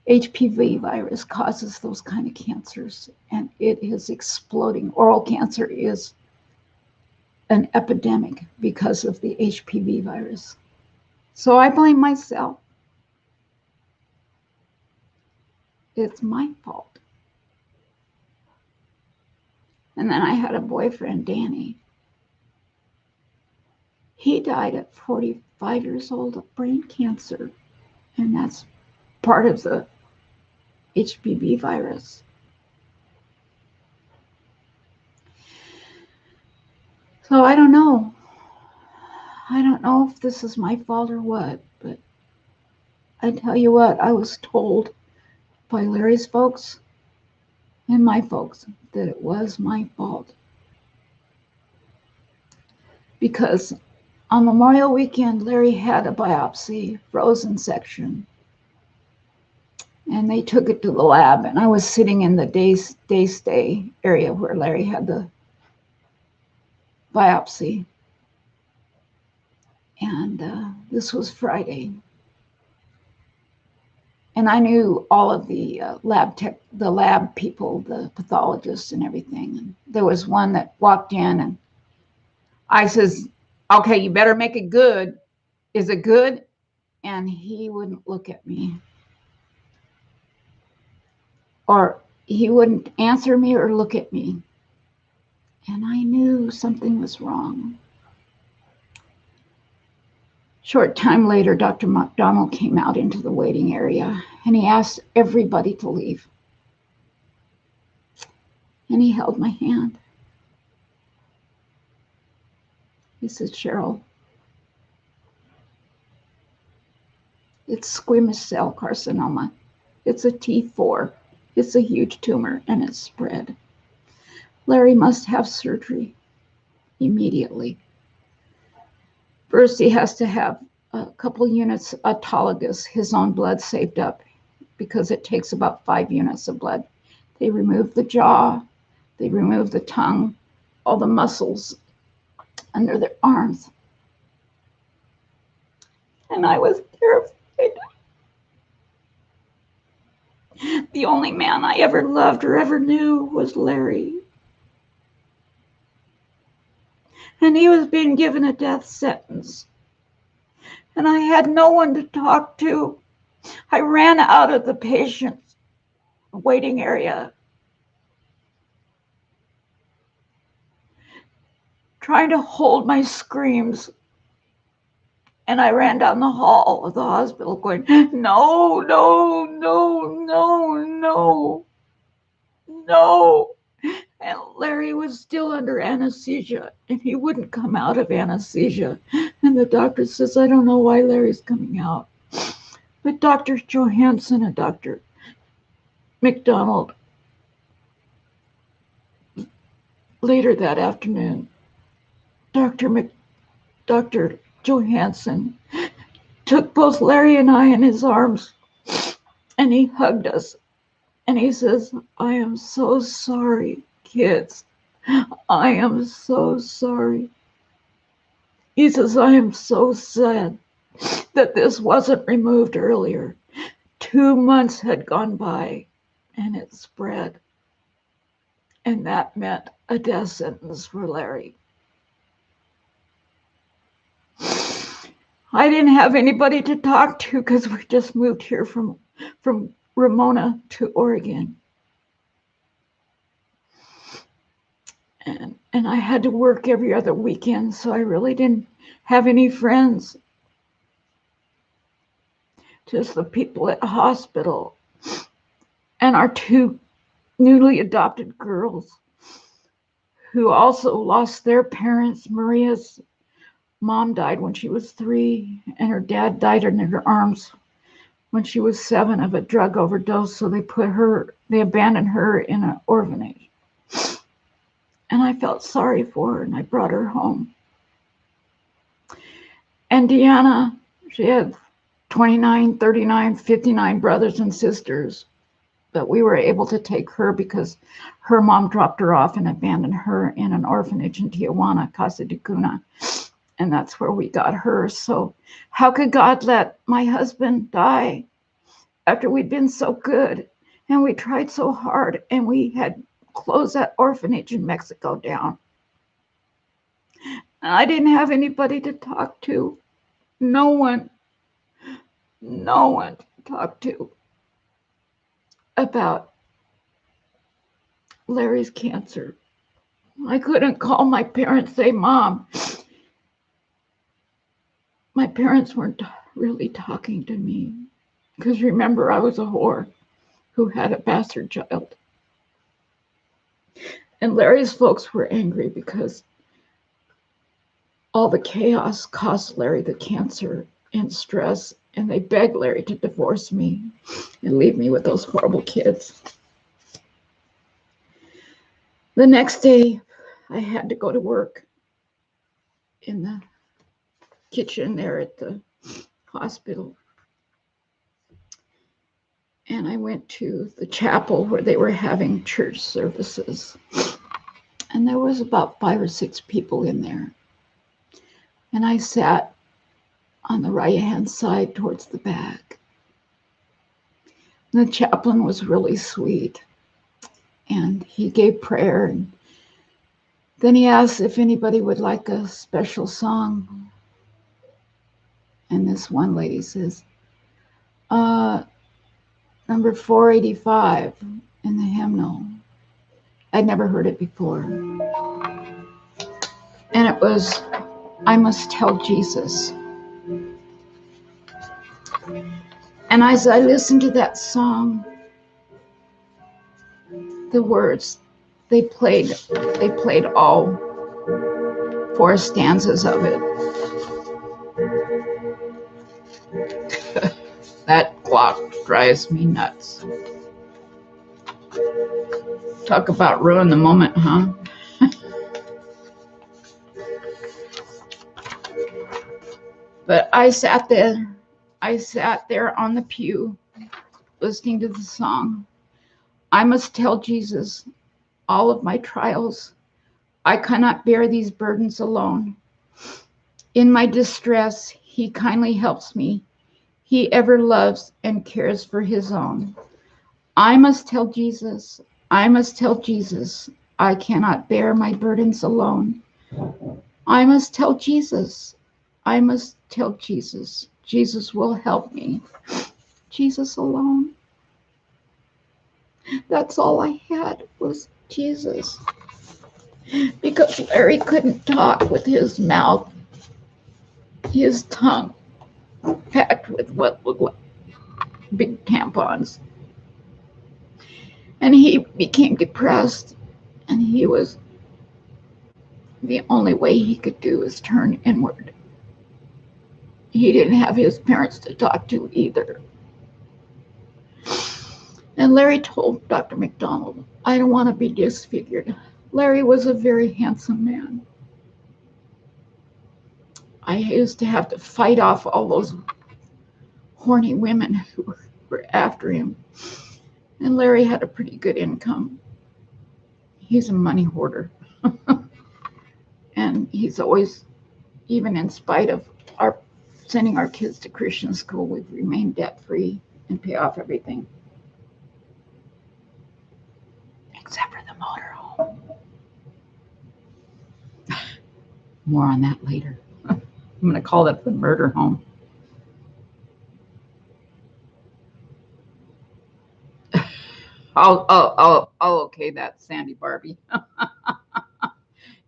HPV virus causes those kind of cancers, and it is exploding. Oral cancer is an epidemic because of the HPV virus. So I blame myself. It's my fault. And then I had a boyfriend, Danny. He died at 45 years old of brain cancer, and that's part of the HPV virus. So I don't know. I don't know if this is my fault or what, but I tell you what, I was told by Larry's folks and my folks that it was my fault. Because on Memorial Weekend, Larry had a biopsy, frozen section, and they took it to the lab, and I was sitting in the day stay area where Larry had the biopsy. And this was Friday. And I knew all of the lab people, the pathologists and everything. And there was one that walked in, and I says, okay, you better make it good. Is it good? And he wouldn't look at me. Or he wouldn't answer me or look at me. And I knew something was wrong. Short time later, Dr. McDonald came out into the waiting area, and he asked everybody to leave. And he held my hand. He said, Cheryl, it's squamous cell carcinoma. It's a T4. It's a huge tumor, and it's spread. Larry must have surgery immediately. First, he has to have a couple units autologous, his own blood saved up, because it takes about 5 units of blood. They remove the jaw, they remove the tongue, all the muscles under their arms. And I was terrified. The only man I ever loved or ever knew was Larry. And he was being given a death sentence. And I had no one to talk to. I ran out of the patient's waiting area, trying to hold my screams. And I ran down the hall of the hospital going, no, no, no, no, no, no. And Larry was still under anesthesia, and he wouldn't come out of anesthesia. And the doctor says, I don't know why Larry's coming out. But Dr. Johansson and Dr. McDonald, later that afternoon, Dr. Johansson took both Larry and I in his arms, and he hugged us. And he says, I am so sorry, kids. I am so sorry. He says, I am so sad that this wasn't removed earlier. 2 months had gone by, and it spread. And that meant a death sentence for Larry. I didn't have anybody to talk to because we just moved here from Ramona to Oregon. And I had to work every other weekend, so I really didn't have any friends. Just the people at the hospital and our two newly adopted girls who also lost their parents. Maria's mom died when she was 3, and her dad died in her arms when she was 7 of a drug overdose. So they abandoned her in an orphanage. And I felt sorry for her, and I brought her home. And Deanna, she had 29, 39, 59 brothers and sisters. But we were able to take her because her mom dropped her off and abandoned her in an orphanage in Tijuana, Casa de Cuna. And that's where we got her. So how could God let my husband die after we'd been so good? And we tried so hard, and we had closed that orphanage in Mexico down. And I didn't have anybody to talk to. No one to talk to about Larry's cancer. I couldn't call my parents, say, Mom. My parents weren't really talking to me because, remember, I was a whore who had a bastard child. And Larry's folks were angry because all the chaos caused Larry the cancer and stress, and they begged Larry to divorce me and leave me with those horrible kids. The next day, I had to go to work in the kitchen there at the hospital. And I went to the chapel where they were having church services. And there was about 5 or 6 people in there. And I sat on the right-hand side towards the back. The chaplain was really sweet. And he gave prayer. And then he asked if anybody would like a special song. And this one lady says, number 485 in the hymnal. I'd never heard it before. And it was, I Must Tell Jesus. And as I listened to that song, the words, they played all 4 stanzas of it. That clock drives me nuts. Talk about ruin the moment, huh? But I sat there on the pew listening to the song. I must tell Jesus all of my trials. I cannot bear these burdens alone. In my distress, he kindly helps me. He ever loves and cares for his own. I must tell Jesus, I must tell Jesus, I cannot bear my burdens alone. I must tell Jesus, I must tell Jesus, Jesus will help me. Jesus alone. That's all I had was Jesus. Because Larry couldn't talk with his mouth, his tongue packed with what looked like big tampons. And he became depressed, and he was, the only way he could do is turn inward. He didn't have his parents to talk to either. And Larry told Dr. McDonald, I don't want to be disfigured. Larry was a very handsome man. I used to have to fight off all those horny women who were after him. And Larry had a pretty good income. He's a money hoarder. And he's always, even in spite of our sending our kids to Christian school, we've remained debt-free and pay off everything. Except for the motorhome. More on that later. I'm going to call that the murder home. I'll okay that, Sandy Barbie.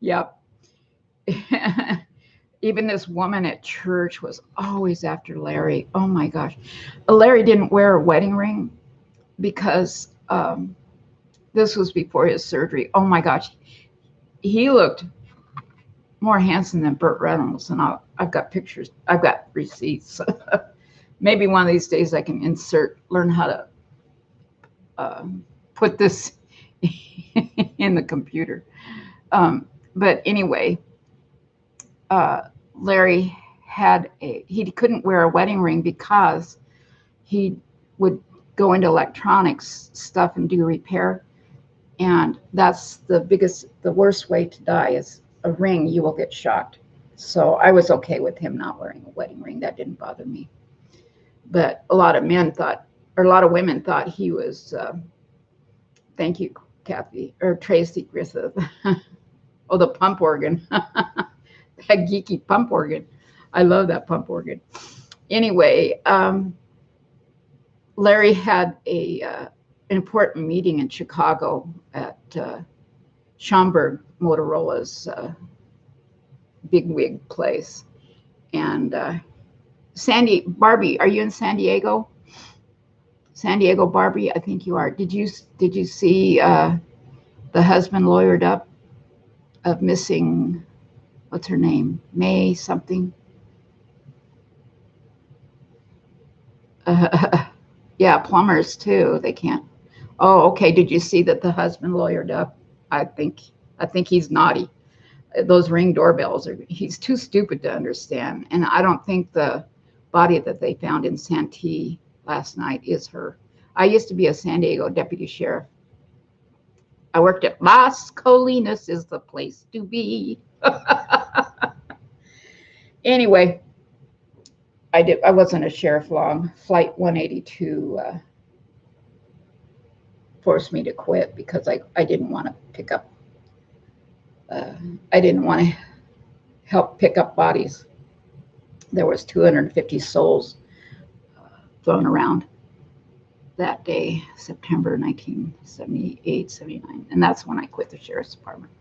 Yep. Even this woman at church was always after Larry. Oh my gosh. Larry didn't wear a wedding ring because this was before his surgery. Oh my gosh. He looked more handsome than Burt Reynolds. And I've got pictures. I've got receipts. Maybe one of these days I can learn how to put this in the computer. But anyway, Larry he couldn't wear a wedding ring because he would go into electronics stuff and do repair. And that's the worst way to die is a ring. You will get shocked. So I was okay with him not wearing a wedding ring. That didn't bother me. But a lot of women thought he was, thank you, Kathy, or Tracy Griffith. Oh, the pump organ. That geeky pump organ. I love that pump organ. Anyway, Larry had an important meeting in Chicago at Schaumburg, Motorola's bigwig place. And Barbie, are you in San Diego? San Diego, Barbie, I think you are. Did you see the husband lawyered up of missing, what's her name? May something? Yeah, plumbers too. They can't. Oh, okay. Did you see that the husband lawyered up? I think he's naughty. Those Ring doorbells he's too stupid to understand. And I don't think the body that they found in Santee last night is her. I used to be a San Diego deputy sheriff. I worked at Las Colinas is the place to be. Anyway, I wasn't a sheriff long. Flight 182 forced me to quit because I didn't want to pick up. I didn't want to help pick up bodies. There was 250 souls thrown around that day, September 1978, 79. And that's when I quit the sheriff's department.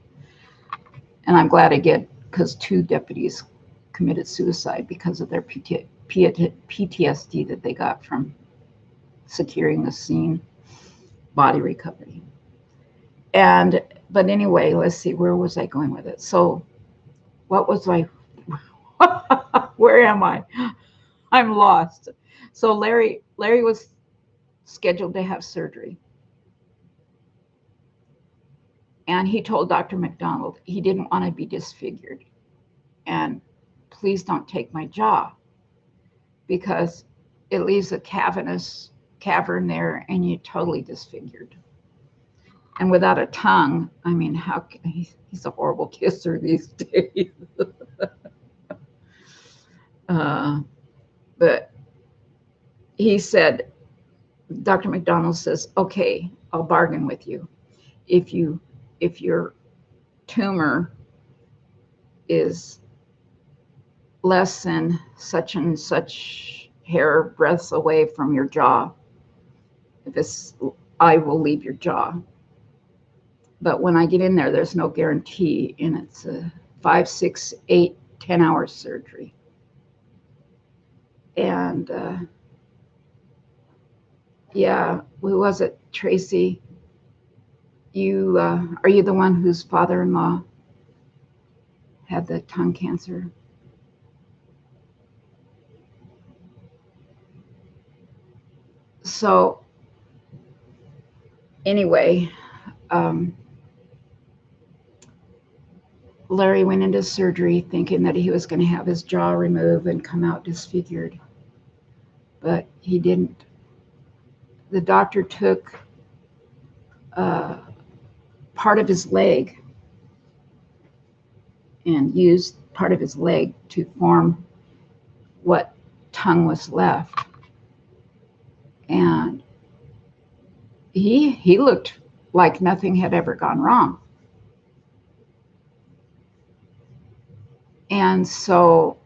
And I'm glad I did, because 2 deputies committed suicide because of their PTSD that they got from securing the scene, body recovery. But anyway, let's see, where was I going with it? So what was where am I? I'm lost. So Larry was scheduled to have surgery. And he told Dr. McDonald he didn't want to be disfigured. And please don't take my jaw, because it leaves a cavern there and you're totally disfigured. And without a tongue, I mean, he's a horrible kisser these days. But he said, Dr. McDonald says, okay, I'll bargain with you. If your tumor is less than such and such hair breadths away from your jaw, I will leave your jaw. But when I get in there, there's no guarantee, and it's a 5, 6, 8, 10-hour surgery. And yeah, who was it, Tracy? Are you the one whose father-in-law had the tongue cancer? So anyway, Larry went into surgery thinking that he was going to have his jaw removed and come out disfigured, but he didn't. The doctor took part of his leg and used part of his leg to form what tongue was left. And he looked like nothing had ever gone wrong. And so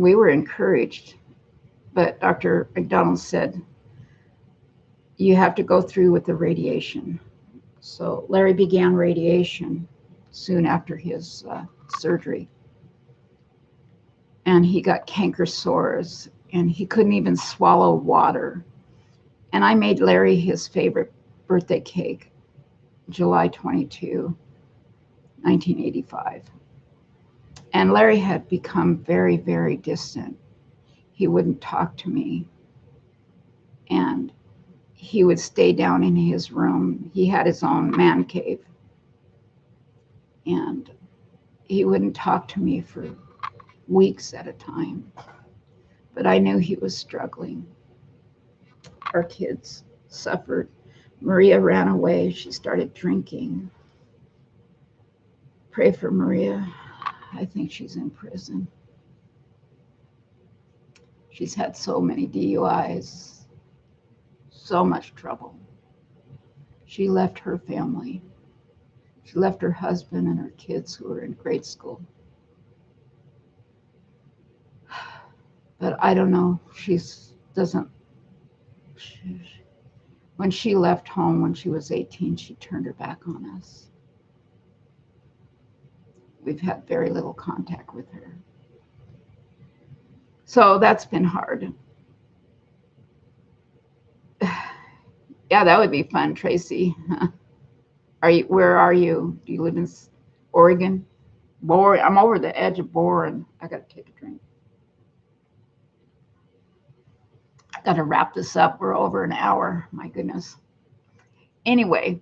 we were encouraged, but Dr. McDonald said, you have to go through with the radiation. So Larry began radiation soon after his surgery. And he got canker sores, and he couldn't even swallow water. And I made Larry his favorite birthday cake, July 22, 1985. And Larry had become very, very distant. He wouldn't talk to me. And he would stay down in his room. He had his own man cave. And he wouldn't talk to me for weeks at a time. But I knew he was struggling. Our kids suffered. Maria ran away. She started drinking. Pray for Maria. I think she's in prison. She's had so many DUIs, so much trouble. She left her family. She left her husband and her kids who were in grade school. But I don't know, when she left home when she was 18, she turned her back on us. We've had very little contact with her. So that's been hard. Yeah, that would be fun, Tracy. Where are you? Do you live in Oregon? Boring. I'm over the edge of boring. I got to take a drink. I got to wrap this up. We're over an hour. My goodness. Anyway.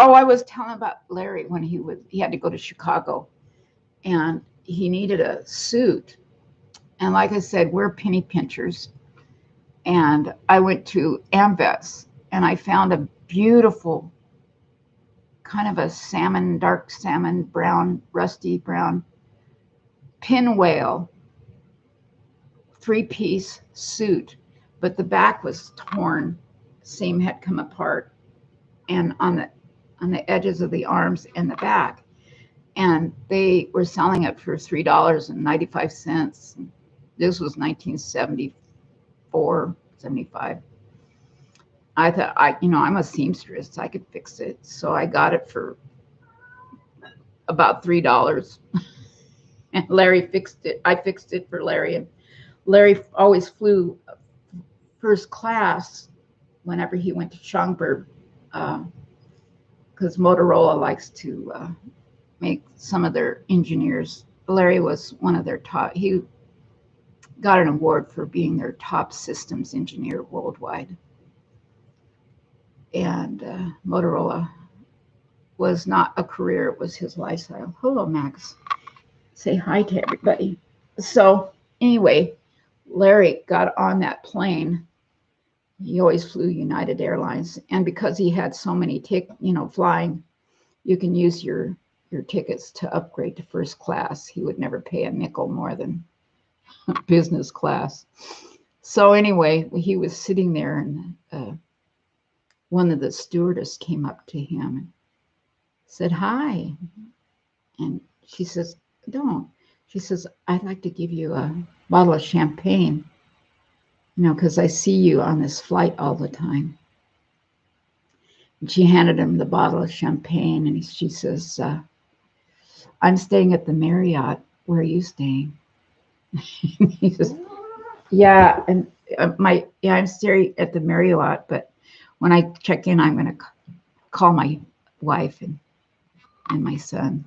Oh, I was telling about Larry when he had to go to Chicago, and he needed a suit. And like I said, we're penny pinchers. And I went to envious, and I found a beautiful kind of a salmon, dark salmon brown, rusty brown pinwheel 3-piece suit, but the back was torn. Seam had come apart, and on the edges of the arms and the back. And they were selling it for $3.95. This was 1974, 75. I thought, I'm a seamstress. I could fix it. So I got it for about $3. And Larry fixed it. I fixed it for Larry. And Larry always flew first class whenever he went to Schaumburg, because Motorola likes to make some of their engineers. Larry was one of their top. He got an award for being their top systems engineer worldwide. And Motorola was not a career, it was his lifestyle. Hello, Max. Say hi to everybody. So anyway, Larry got on that plane. He always flew United Airlines. And because he had so many flying, you can use your tickets to upgrade to first class. He would never pay a nickel more than business class. So anyway, he was sitting there, and one of the stewardess came up to him and said, hi. And she says, don't. She says, I'd like to give you a bottle of champagne, because I see you on this flight all the time. And she handed him the bottle of champagne, and she says, I'm staying at the Marriott. Where are you staying? He says, yeah, and I'm staying at the Marriott, but when I check in, I'm going to call my wife and my son.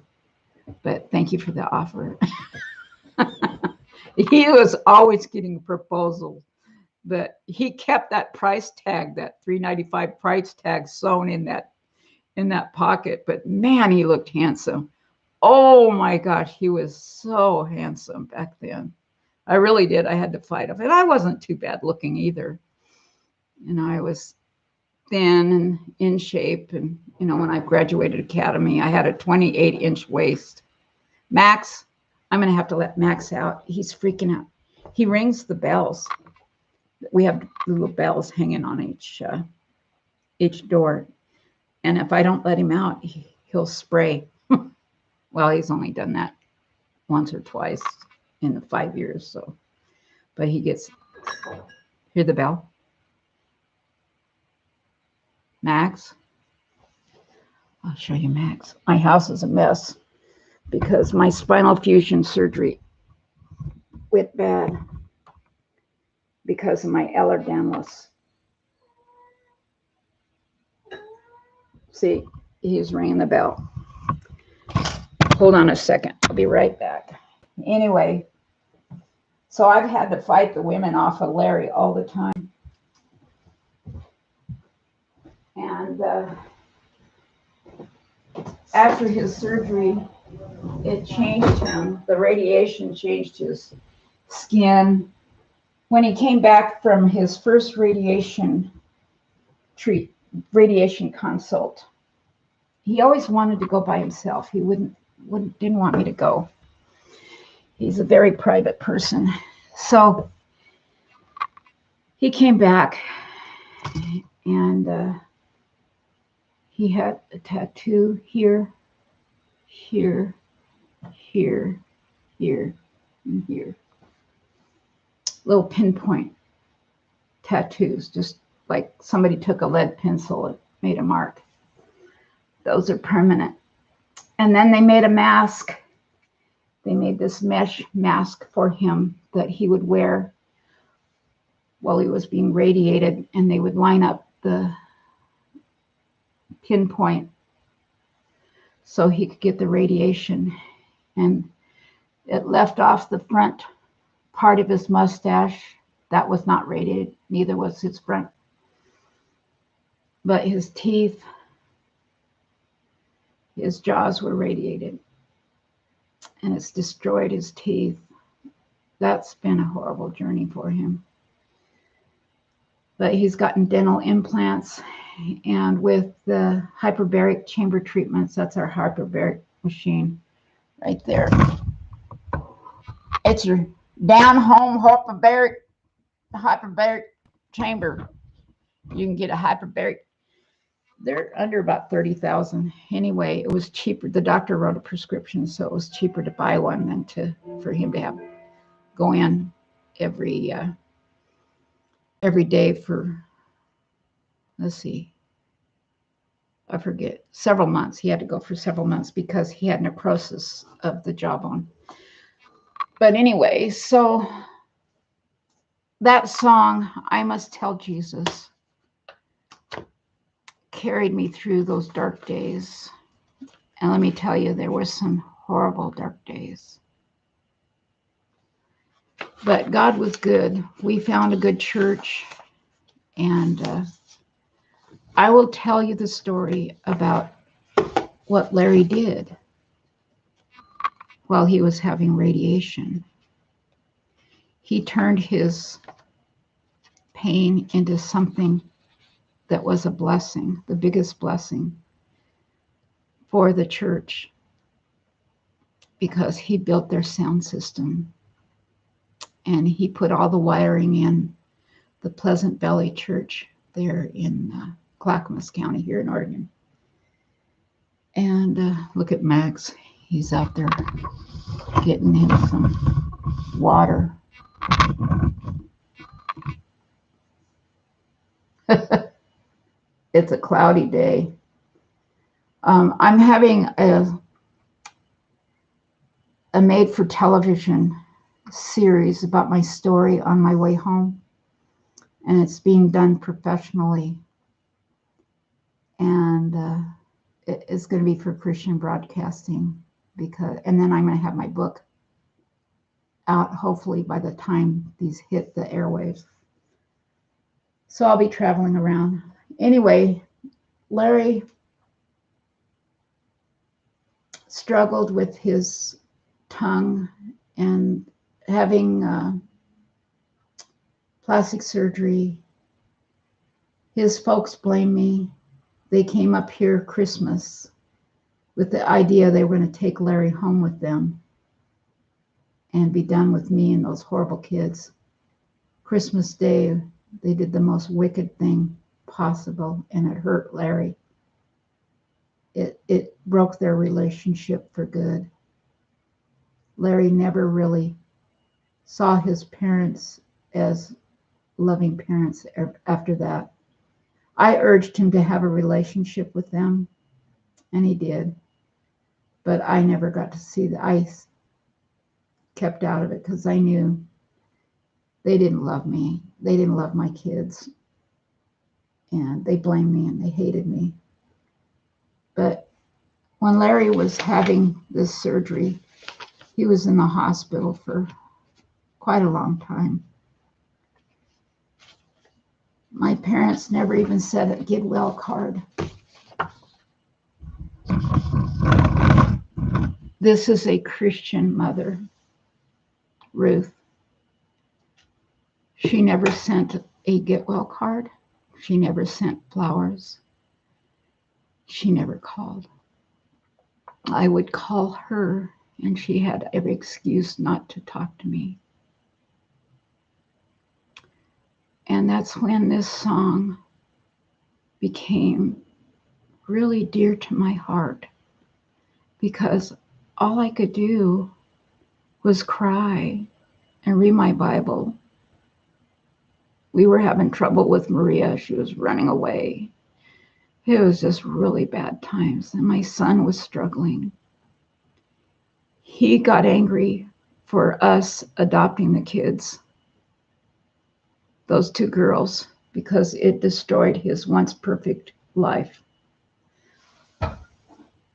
But thank you for the offer. He was always getting proposals, but he kept that price tag, that $3.95 price tag, sewn in that pocket. But man, he looked handsome. Oh my gosh, he was so handsome back then. I really did. I had to fight him, and I wasn't too bad looking either. I was thin and in shape, and when I graduated academy, I had a 28-inch waist. Max, I'm going to have to let Max out. He's freaking out. He rings the bells. We have little bells hanging on each door, and if I don't let him out, he'll spray. Well, he's only done that once or twice in the 5 years. So, but he gets, hear the bell? Max? I'll show you Max. My house is a mess because my spinal fusion surgery went bad because of my Ehlers Danlos. See, he's ringing the bell. Hold on a second. I'll be right back. Anyway, so I've had to fight the women off of Larry all the time. And after his surgery, it changed him. The radiation changed his skin. When he came back from his first radiation consult, he always wanted to go by himself. He didn't want me to go. He's a very private person. So he came back, and he had a tattoo here, here, here, here, and here. Little pinpoint tattoos, just like somebody took a lead pencil and made a mark. Those are permanent. And then they made a mask. They made this mesh mask for him that he would wear while he was being radiated, and they would line up the pinpoint so he could get the radiation. And it left off the front part of his mustache. That was not radiated, neither was his front. But his teeth, his jaws were radiated, and it's destroyed his teeth. That's been a horrible journey for him. But he's gotten dental implants, and with the hyperbaric chamber treatments, that's our hyperbaric machine right there. It's your down-home hyperbaric chamber. You can get a hyperbaric. They're under about $30,000. Anyway, it was cheaper. The doctor wrote a prescription, so it was cheaper to buy one than for him to go in every day for, let's see, I forget, several months. He had to go for several months because he had necrosis of the jawbone. But anyway, so that song, I Must Tell Jesus, carried me through those dark days. And let me tell you, there were some horrible dark days. But God was good. We found a good church. And I will tell you the story about what Larry did while he was having radiation. He turned his pain into something that was a blessing, the biggest blessing for the church, because he built their sound system and he put all the wiring in the Pleasant Valley Church there in Clackamas County here in Oregon. And look at Max. He's out there getting him some water. It's a cloudy day. I'm having a made-for-television series about my story on my way home, and it's being done professionally. And it's going to be for Christian broadcasting, and then I'm going to have my book out hopefully by the time these hit the airwaves. So I'll be traveling around. Anyway, Larry struggled with his tongue and having plastic surgery. His folks blame me. They came up here Christmas with the idea they were going to take Larry home with them and be done with me and those horrible kids. Christmas Day, they did the most wicked thing possible, and it hurt Larry. It broke their relationship for good. Larry never really saw his parents as loving parents after that. I urged him to have a relationship with them, and he did. But I never got to see that. I kept out of it because I knew they didn't love me. They didn't love my kids. And they blamed me and they hated me. But when Larry was having this surgery, he was in the hospital for quite a long time. My parents never even said a get well card. This is a Christian mother, Ruth. She never sent a get well card. She never sent flowers. She never called. I would call her, and she had every excuse not to talk to me. And that's when this song became really dear to my heart, because all I could do was cry and read my Bible. We were having trouble with Maria. She was running away. It was just really bad times, and my son was struggling. He got angry for us adopting the kids, those two girls, because it destroyed his once perfect life.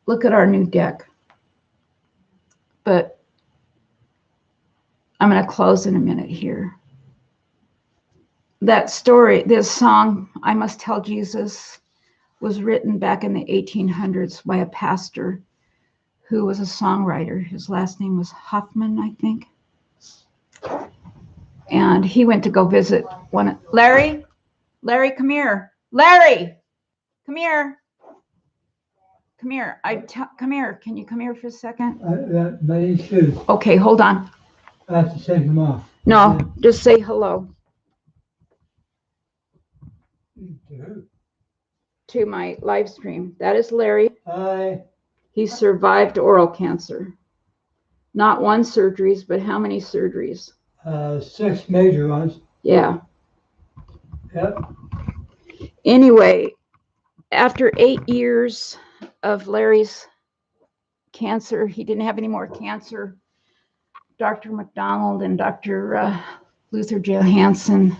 Look at our new deck. But I'm going to close in a minute here. That story, this song, I Must Tell Jesus, was written back in the 1800s by a pastor who was a songwriter. His last name was Hoffman, I think. And he went to go visit one. Larry, come here. Larry, come here. Come here. Come here. Can you come here for a second? My shoes. Okay, hold on. I have to take them off. No, just say hello to my live stream. That is Larry. Hi. He survived oral cancer. Not one surgeries, but how many surgeries? 6 major ones. Yeah. Yep. Anyway, after 8 years of Larry's cancer, he didn't have any more cancer. Dr. McDonald and Dr. Luther Johansson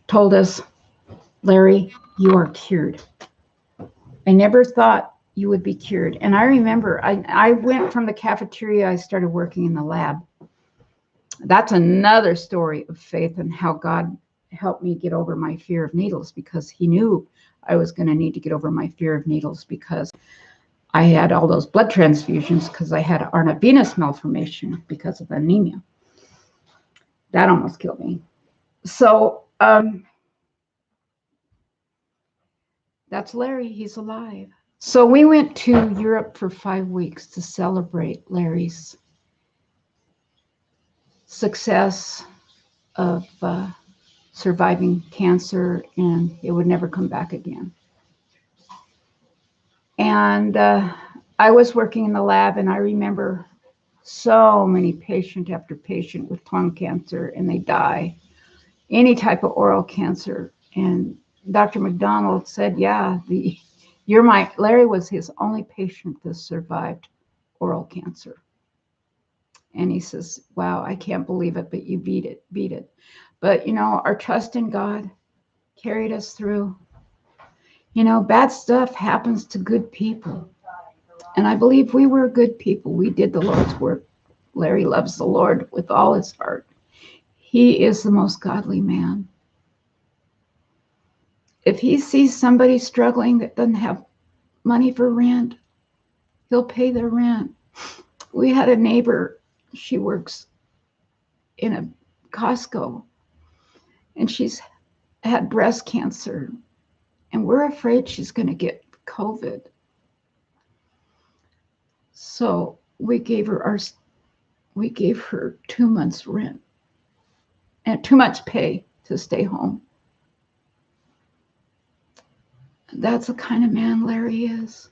told us, Larry, you are cured. I never thought you would be cured. And I remember I went from the cafeteria, I started working in the lab. That's another story of faith and how God helped me get over my fear of needles, because he knew I was going to need to get over my fear of needles, because I had all those blood transfusions because I had arna venous malformation because of anemia. That almost killed me. So that's Larry. He's alive. So we went to Europe for 5 weeks to celebrate Larry's success of surviving cancer, and it would never come back again. And I was working in the lab, and I remember so many patient after patient with lung cancer, and they die. Any type of oral cancer. And Dr. McDonald said, yeah, Larry was his only patient that survived oral cancer. And he says, wow, I can't believe it, but you beat it. But, our trust in God carried us through. Bad stuff happens to good people. And I believe we were good people. We did the Lord's work. Larry loves the Lord with all his heart. He is the most godly man. If he sees somebody struggling that doesn't have money for rent, he'll pay their rent. We had a neighbor, she works in a Costco, and she's had breast cancer, and we're afraid she's going to get COVID. So we gave her 2 months rent and 2 months pay to stay home. That's the kind of man Larry is.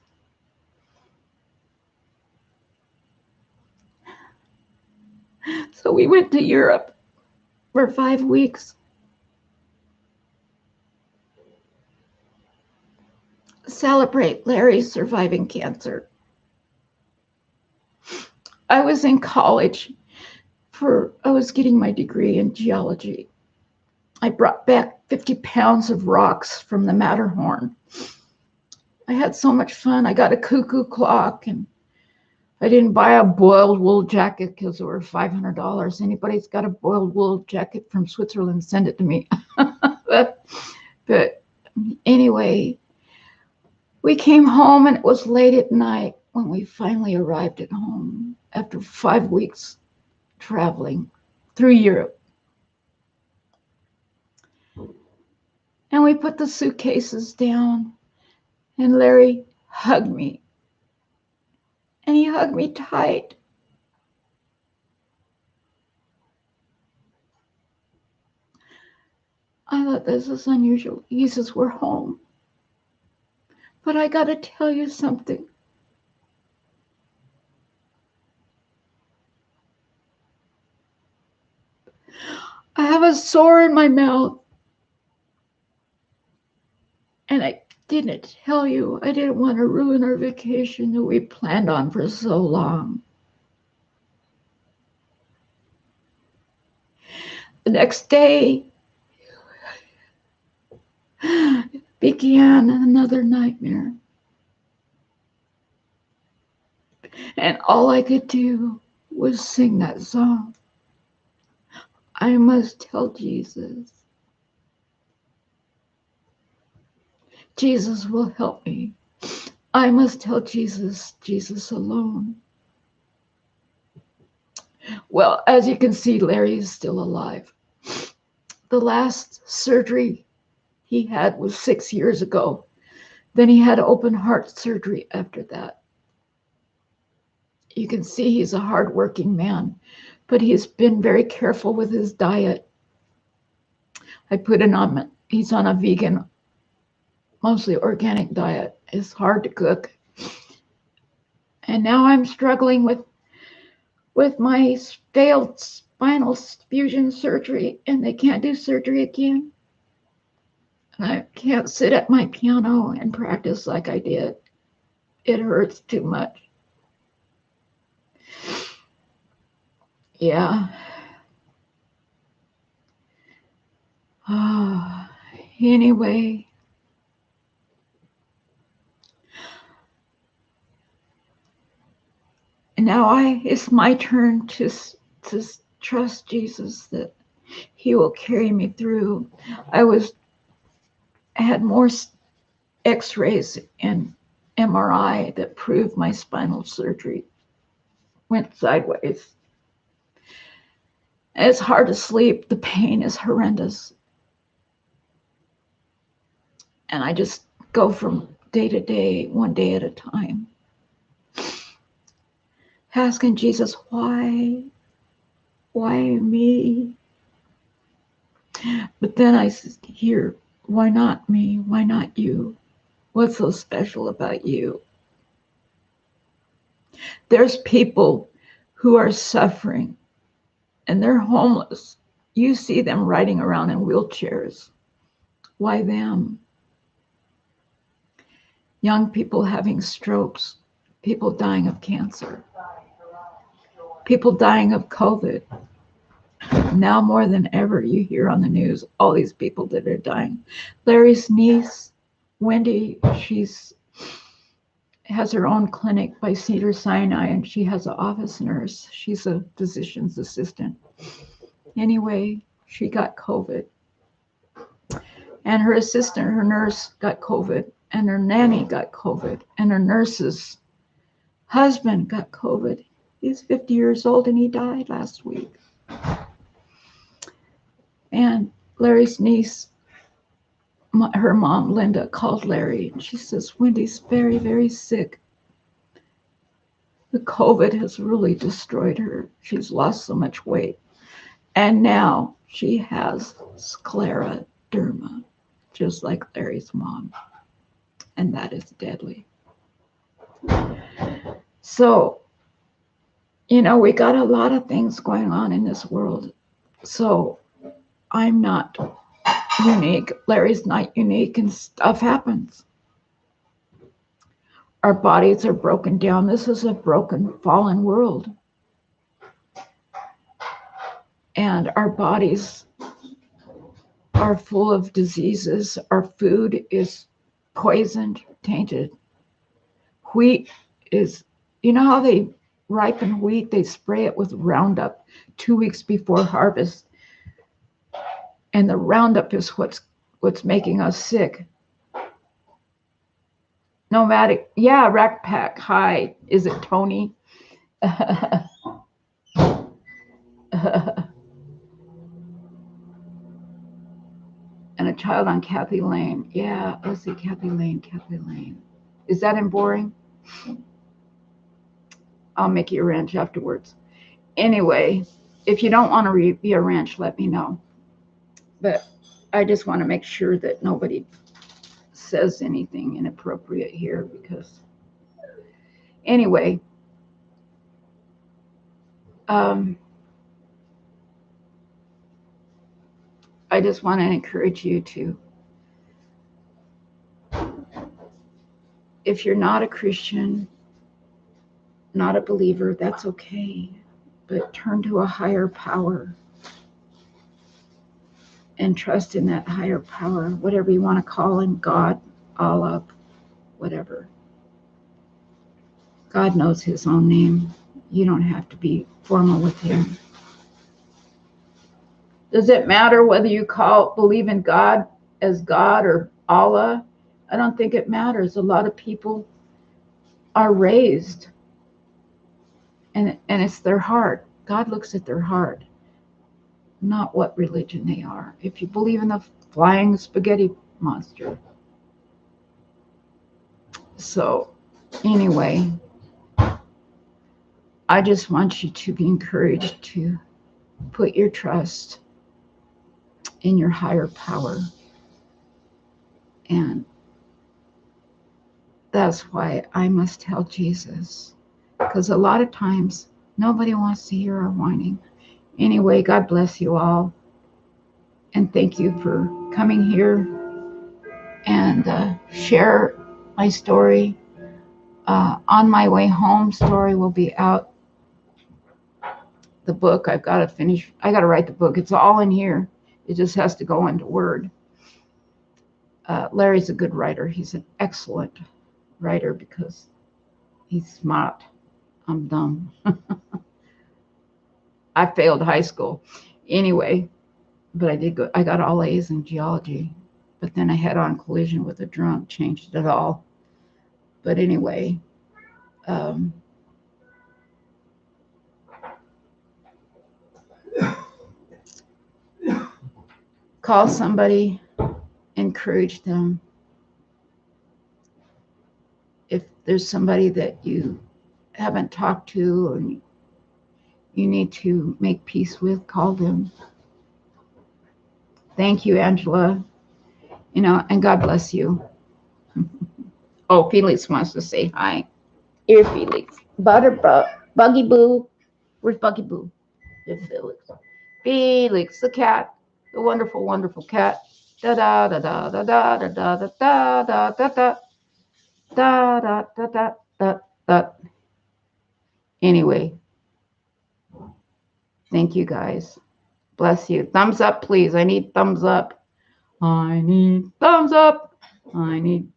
So we went to Europe for 5 weeks. Celebrate Larry surviving cancer. I was in college I was getting my degree in geology. I brought back 50 pounds of rocks from the Matterhorn. I had so much fun. I got a cuckoo clock, and I didn't buy a boiled wool jacket because they were $500. Anybody's got a boiled wool jacket from Switzerland, send it to me. but anyway, we came home, and it was late at night when we finally arrived at home after 5 weeks traveling through Europe. And we put the suitcases down, and Larry hugged me. And he hugged me tight. I thought, this is unusual. He says, we're home. But I got to tell you something. I have a sore in my mouth. And I didn't tell you. I didn't want to ruin our vacation that we planned on for so long. The next day began another nightmare. And all I could do was sing that song. I must tell Jesus. Jesus will help me. I must tell Jesus, Jesus alone. Well, as you can see, Larry is still alive. The last surgery he had was 6 years ago. Then he had open heart surgery after that. You can see he's a hardworking man, but he's been very careful with his diet. I put him on, he's on a vegan, mostly organic diet. It's hard to cook. And now I'm struggling with my failed spinal fusion surgery, and they can't do surgery again. And I can't sit at my piano and practice like I did. It hurts too much. Yeah. Anyway. Now it's my turn to trust Jesus that he will carry me through. I had more x-rays and MRI that proved my spinal surgery went sideways. It's hard to sleep. The pain is horrendous. And I just go from day to day, one day at a time, asking Jesus, why me? But then I hear, why not me? Why not you? What's so special about you? There's people who are suffering and they're homeless. You see them riding around in wheelchairs. Why them? Young people having strokes, people dying of cancer, people dying of COVID. Now more than ever, you hear on the news all these people that are dying. Larry's niece, Wendy, has her own clinic by Cedars-Sinai, and she has an office nurse. She's a physician's assistant. Anyway, she got COVID. And her assistant, her nurse, got COVID. And her nanny got COVID. And her nurse's husband got COVID. He's 50 years old and he died last week. And Larry's niece, her mom, Linda, called Larry and she says, Wendy's very, very sick. The COVID has really destroyed her. She's lost so much weight. And now she has scleroderma, just like Larry's mom. And that is deadly. So, We got a lot of things going on in this world. So I'm not unique. Larry's not unique, and stuff happens. Our bodies are broken down. This is a broken, fallen world. And our bodies are full of diseases. Our food is poisoned, tainted. Wheat is, how they ripen wheat? They spray it with Roundup 2 weeks before harvest. And the Roundup is what's making us sick. Nomadic, yeah, Rack Pack. Hi, is it Tony? And a child on Kathy Lane. Yeah, let's see, Kathy Lane. Is that in boring? I'll make you a ranch afterwards. Anyway, if you don't want to be a ranch, let me know. But I just want to make sure that nobody says anything inappropriate here, because anyway, I just want to encourage you to, if you're not a Christian, not a believer, that's okay, but turn to a higher power and trust in that higher power, whatever you want to call him, God, Allah, whatever. God knows his own name. You don't have to be formal with him. Does it matter whether you believe in God as God or Allah? I don't think it matters. A lot of people are raised, and it's their heart. God looks at their heart, not what religion they are. If you believe in the flying spaghetti monster. So anyway, I just want you to be encouraged to put your trust in your higher power. And that's why I must tell Jesus, because a lot of times nobody wants to hear our whining. Anyway, God bless you all. And thank you for coming here and share my story. On My Way Home story will be out. The book, I've got to finish. I got to write the book. It's all in here. It just has to go into Word. Larry's a good writer. He's an excellent writer because he's smart. I'm dumb. I failed high school. Anyway, but I got all A's in geology. But then I had on collision with a drunk, changed it all. But anyway, call somebody, encourage them. If there's somebody that you haven't talked to or you need to make peace with, call them. Thank you, Angela. And God bless you. Oh, Felix wants to say hi. Here, Felix. Buggy Boo. Where's Buggy Boo? There's Felix. Felix, the cat. The wonderful, wonderful cat. Da da da da da da da da da da da da da da da da da da. Anyway, thank you guys. Bless you. Thumbs up, please. I need thumbs up. I need thumbs up. I need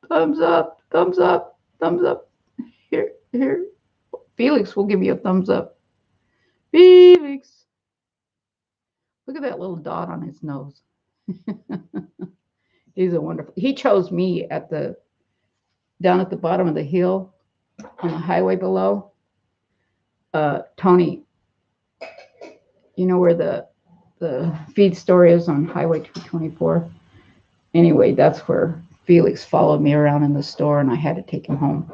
thumbs up. Thumbs up. Thumbs up. Here. Felix will give you a thumbs up. Felix. Look at that little dot on his nose. He's a wonderful. He chose me down at the bottom of the hill on the highway below. Tony, where the feed store is on Highway 224. Anyway, that's where Felix followed me around in the store, and I had to take him home.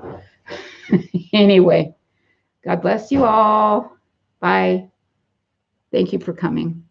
Anyway, God bless you all. Bye. Thank you for coming.